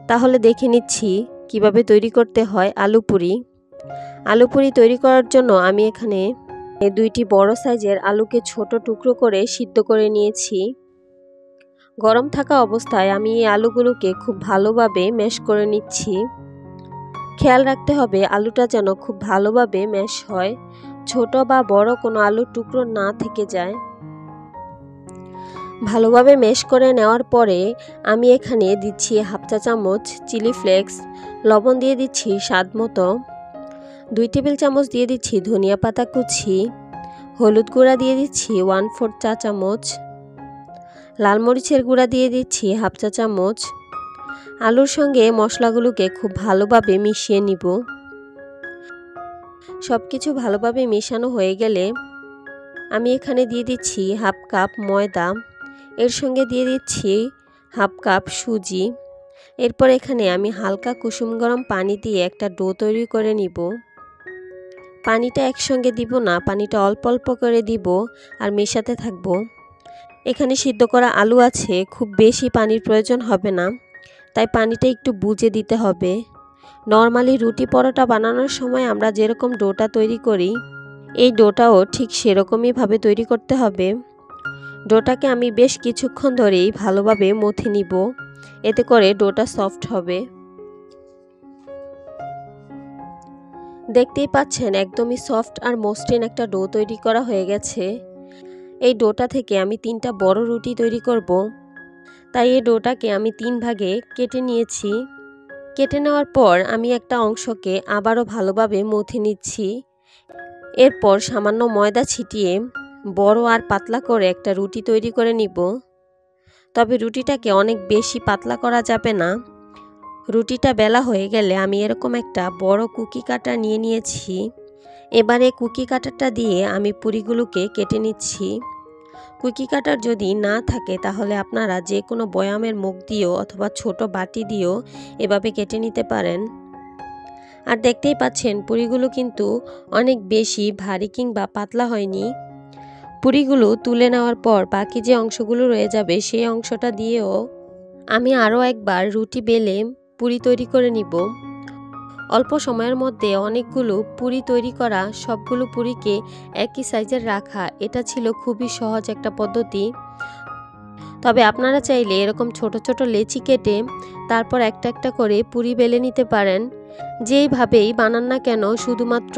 তাহলে দেখে নিচ্ছি কিভাবে তৈরি করতে হয় আলু পুরি। আলু পুরি তৈরি করার জন্য আমি এখানে 2টি বড় সাইজের আলুকে ছোট টুকরো করে সিদ্ধ করে নিয়েছি। গরম থাকা অবস্থায় আমি এই আলুগুলোকে খুব ভালোভাবে ম্যাশ করে নিচ্ছি। খেয়াল রাখতে হবে আলুটা যেন খুব ভালোভাবে ম্যাশ হয়, ছোট বা বড় কোনো আলুর টুকরো না থেকে যায়। ভালোভাবে ম্যাশ করে নেওয়ার পরে আমি এখানে দিচ্ছি 1/2 চা চামচ চিলি ফ্লেক্স, লবণ দিয়ে দিচ্ছি স্বাদ মতো, 2 টেবিল চামচ দিয়ে দিচ্ছি ধনিয়া পাতা কুচি, হলুদ গুঁড়া দিয়ে দিচ্ছি 1/4 চা চামচ, লাল মরিচের গুঁড়া দিয়ে দিচ্ছি 1/2 চা চামচ। আলুর সঙ্গে মশলাগুলোকে খুব ভালোভাবে মিশিয়ে নিব। সব কিছু ভালোভাবে মেশানো হয়ে গেলে আমি এখানে দিয়ে দিচ্ছি 1/2 কাপ ময়দা, এর সঙ্গে দিয়ে দিচ্ছি 1/2 কাপ সুজি। এরপর এখানে আমি হালকা কুসুম গরম পানি দিয়ে একটা ডো তৈরি করে নিব। পানিটা একসঙ্গে দিব না, পানিটা অল্প অল্প করে দিব আর মেশাতে থাকব। এখানে সিদ্ধ করা আলু আছে, খুব বেশি পানির প্রয়োজন হবে না, তাই পানিটা একটু বুঝে দিতে হবে। নর্মালি রুটি পরোটা বানানোর সময় আমরা যেরকম ডোটা তৈরি করি, এই ডোটাও ঠিক সেরকমইভাবে তৈরি করতে হবে। ডোটাকে আমি বেশ কিছুক্ষণ ধরেই ভালোভাবে মথে নিব, এতে করে ডোটা সফট হবে। দেখতেই পাচ্ছেন একদমই সফট আর মসৃণ একটা ডো তৈরি করা হয়ে গেছে। এই ডোটা থেকে আমি 3টা বড় রুটি তৈরি করব, তাই এই ডোটাকে আমি 3 ভাগে কেটে নিয়েছি। কেটে নেওয়ার পর আমি একটা অংশকে আবারও ভালোভাবে মথে নিচ্ছি। এরপর সামান্য ময়দা ছিটিয়ে বড় আর পাতলা করে একটা রুটি তৈরি করে নিব। তবে রুটিটাকে অনেক বেশি পাতলা করা যাবে না। রুটিটা বেলা হয়ে গেলে আমি এরকম একটা বড় কুকি কাটার নিয়ে নিয়েছি। এবারে কুকি কাটারটা দিয়ে আমি পুরিগুলোকে কেটে নিচ্ছি। কুকি কাটার যদি না থাকে তাহলে আপনারা যে কোনো বয়ামের মুখ দিয়েও অথবা ছোট বাটি দিয়েও এভাবে কেটে নিতে পারেন। আর দেখতেই পাচ্ছেন পুরিগুলো কিন্তু অনেক বেশি ভারী কিংবা পাতলা হয়নি। পুরিগুলো তুলে নেওয়ার পর বাকি যে অংশগুলো রয়ে যাবে সেই অংশটা দিয়েও আমি আরও একবার রুটি বেলে পুরি তৈরি করে নিব। অল্প সময়ের মধ্যে অনেকগুলো পুরি তৈরি করা, সবগুলো পুরিকে একই সাইজের রাখা, এটা ছিল খুবই সহজ একটা পদ্ধতি। তবে আপনারা চাইলে এরকম ছোট ছোট লেচি কেটে তারপর একটা একটা করে পুরি বেলে নিতে পারেন। যেইভাবেই বানান না কেন শুধুমাত্র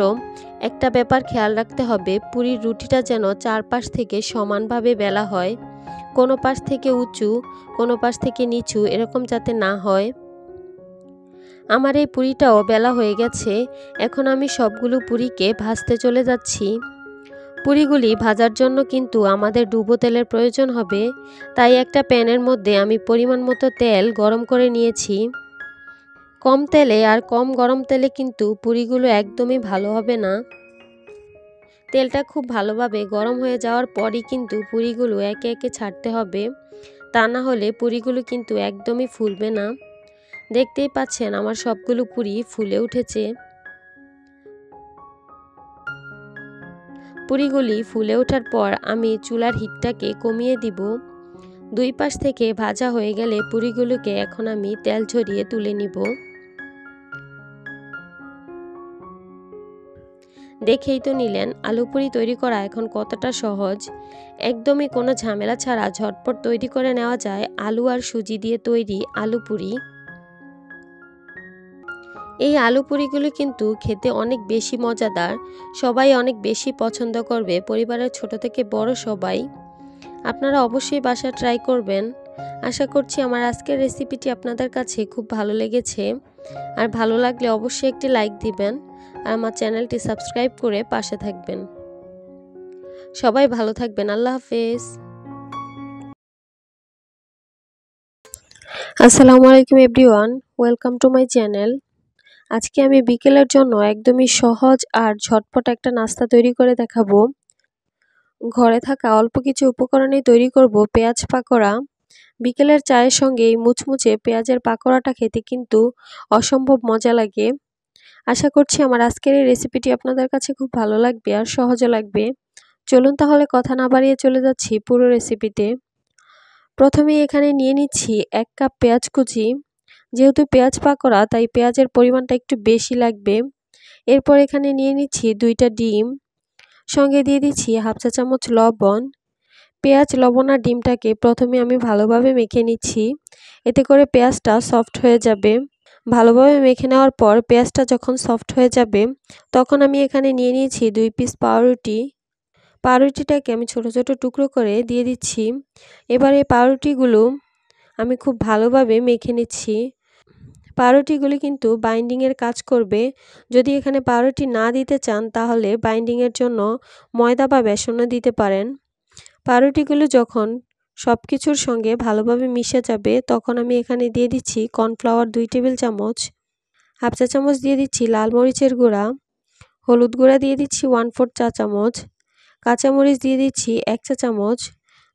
একটা ব্যাপার খেয়াল রাখতে হবে, পুরির রুটিটা যেন চারপাশ থেকে সমানভাবে বেলা হয়। কোনো পাশ থেকে উঁচু, কোনো পাশ থেকে নিচু এরকম যাতে না হয়। আমার এই পুরিটাও বেলা হয়ে গেছে। এখন আমি সবগুলো পুরিকে ভাজতে চলে যাচ্ছি। পুরিগুলি ভাজার জন্য কিন্তু আমাদের ডুবো তেলের প্রয়োজন হবে, তাই একটা প্যানের মধ্যে আমি পরিমাণ মতো তেল গরম করে নিয়েছি। কম তেলে আর কম গরম তেলে কিন্তু পুরিগুলো একদমই ভালো হবে না। তেলটা খুব ভালোভাবে গরম হয়ে যাওয়ার পরই কিন্তু পুরিগুলো একে একে ছাড়তে হবে, তা না হলে পুরিগুলো কিন্তু একদমই ফুলবে না। দেখতেই পাচ্ছেন আমার সবগুলো পুরি ফুলে উঠেছে। পুরিগুলি ফুলে ওঠার পর আমি চুলার হিটটাকে কমিয়ে দিব। দুই পাশ থেকে ভাজা হয়ে গেলে পুরিগুলোকে এখন আমি তেল ঝরিয়ে তুলে নিব। দেখেই তো নিলেন আলু পুরি তৈরি করা এখন কতটা সহজ। একদমই কোনো ঝামেলা ছাড়া ঝটপট তৈরি করে নেওয়া যায় আলু আর সুজি দিয়ে তৈরি আলু পুরি। এই আলু পুরিগুলো কিন্তু খেতে অনেক বেশি মজাদার, সবাই অনেক বেশি পছন্দ করবে, পরিবারের ছোট থেকে বড় সবাই। আপনারা অবশ্যই বাসায় ট্রাই করবেন। আশা করছি আমার আজকের রেসিপিটি আপনাদের কাছে খুব ভালো লেগেছে। আর ভালো লাগলে অবশ্যই একটি লাইক দিবেন আর আমার চ্যানেলটি সাবস্ক্রাইব করে পাশে থাকবেন। সবাই ভালো থাকবেন। আল্লাহ হাফেজ। আসসালামু আলাইকুম everyone, welcome to my channel. আজকে আমি বিকেলের জন্য একদমই সহজ আর ঝটপট একটা নাস্তা তৈরি করে দেখাবো। ঘরে থাকা অল্প কিছু উপকরণে তৈরি করব পেঁয়াজ পাকোড়া। বিকেলের চায়ের সঙ্গে এই মুচমুচে পেঁয়াজের পাকোড়াটা খেতে কিন্তু অসম্ভব মজা লাগে। আশা করছি আমার আজকের এই রেসিপিটি আপনাদের কাছে খুব ভালো লাগবে আর সহজও লাগবে। চলুন তাহলে কথা না বাড়িয়ে চলে যাচ্ছি পুরো রেসিপিতে। প্রথমে এখানে নিয়ে নিচ্ছি 1 কাপ পেঁয়াজ কুচি। যেহেতু পেঁয়াজ পাকোড়া তাই পেঁয়াজের পরিমাণটা একটু বেশি লাগবে। এরপর এখানে নিয়ে নিচ্ছি 2টা ডিম, সঙ্গে দিয়ে দিচ্ছি হাফ চা চামচ লবণ। পেঁয়াজ, লবণ আর ডিমটাকে প্রথমে আমি ভালোভাবে মেখে নিচ্ছি, এতে করে পেঁয়াজটা সফট হয়ে যাবে। ভালোভাবে মেখে নেওয়ার পর পেঁয়াজটা যখন সফট হয়ে যাবে তখন আমি এখানে নিয়ে নিয়েছি 2 পিস পাউরুটি। পাউরুটিটাকে আমি ছোট ছোট টুকরো করে দিয়ে দিচ্ছি। এবার এই পাউরুটিগুলো আমি খুব ভালোভাবে মেখে নিচ্ছি। পাউরুটিগুলি কিন্তু বাইন্ডিংয়ের কাজ করবে। যদি এখানে পাউরুটি না দিতে চান তাহলে বাইন্ডিংয়ের জন্য ময়দা বা বেসনও দিতে পারেন। পাউরুটিগুলো যখন সব কিছুর সঙ্গে ভালোভাবে মিশে যাবে তখন আমি এখানে দিয়ে দিচ্ছি কর্নফ্লাওয়ার 2 টেবিল চামচ, হাফ চা চামচ দিয়ে দিচ্ছি লাল মরিচের গুঁড়া, হলুদ গুঁড়া দিয়ে দিচ্ছি 1/4 চা চামচ, কাঁচামরিচ দিয়ে দিচ্ছি 1 চা চামচ,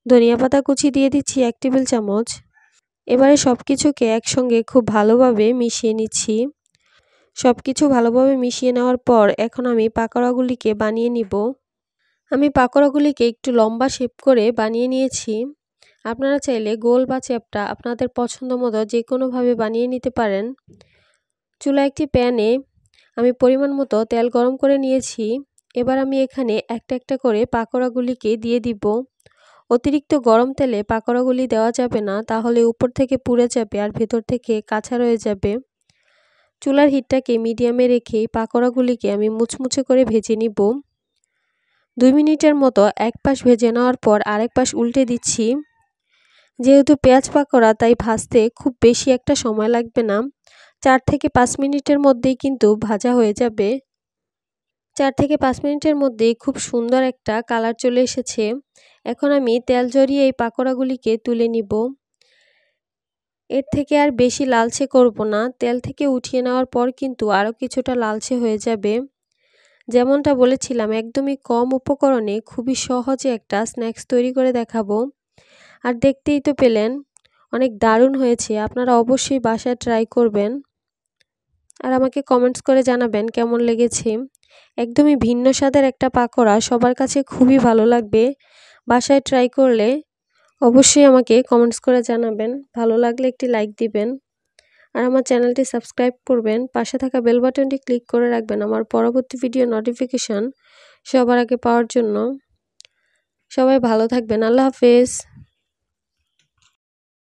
ধনিয়া পাতা কুচি দিয়ে দিচ্ছি 1 টেবিল চামচ, এবারে সবকিছুকে একসঙ্গে খুব ভালোভাবে মিশিয়ে নিচ্ছি। সবকিছু ভালোভাবে মিশিয়ে নেওয়ার পর এখন আমি পাকোড়াগুলিকে বানিয়ে নিব। আমি পাকোড়াগুলিকে একটু লম্বা শেপ করে বানিয়ে নিয়েছি। আপনারা চাইলে গোল বা চ্যাপ্টা আপনাদের পছন্দ মতো যে কোনোভাবে বানিয়ে নিতে পারেন। চুলায় একটি প্যানে আমি পরিমাণ মতো তেল গরম করে নিয়েছি। এবার আমি এখানে একটা একটা করে পাকোড়াগুলিকে দিয়ে দিব। অতিরিক্ত গরম তেলে পাকোড়াগুলি দেওয়া যাবে না, তাহলে উপর থেকে পুড়ে যাবে আর ভেতর থেকে কাঁচা রয়ে যাবে। চুলার হিটটাকে মিডিয়ামে রেখে পাকোড়াগুলিকে আমি মুচমুচে করে ভেজে নিব। 2 মিনিটের মতো এক পাশ ভেজে নেওয়ার পর আরেক পাশ উল্টে দিচ্ছি। যেহেতু পেঁয়াজ পাকোড়া, তাই ভাজতে খুব বেশি একটা সময় লাগবে না। 4 থেকে 5 মিনিটের মধ্যেই কিন্তু ভাজা হয়ে যাবে। 4 থেকে 5 মিনিটের মধ্যেই খুব সুন্দর একটা কালার চলে এসেছে। এখন আমি তেল ঝরিয়ে এই পাকোড়াগুলিকে তুলে নিব। এর থেকে আর বেশি লালচে করব না। তেল থেকে উঠিয়ে নেওয়ার পর কিন্তু আরও কিছুটা লালচে হয়ে যাবে। যেমনটা বলেছিলাম, একদমই কম উপকরণে খুবই সহজে একটা স্ন্যাক্স তৈরি করে দেখাবো। আর দেখতেই তো পেলেন, অনেক দারুণ হয়েছে। আপনারা অবশ্যই বাসায় ট্রাই করবেন আর আমাকে কমেন্টস করে জানাবেন কেমন লেগেছে। একদমই ভিন্ন স্বাদের একটা পাকোড়া, সবার কাছে খুবই ভালো লাগবে। বাসায় ট্রাই করলে অবশ্যই আমাকে কমেন্টস করে জানাবেন। ভালো লাগলে একটি লাইক দিবেন আর আমার চ্যানেলটি সাবস্ক্রাইব করবেন। পাশে থাকা বেল বাটনটি ক্লিক করে রাখবেন আমার পরবর্তী ভিডিও নোটিফিকেশন সবার আগে পাওয়ার জন্য। সবাই ভালো থাকবেন। আল্লাহ হাফেজ।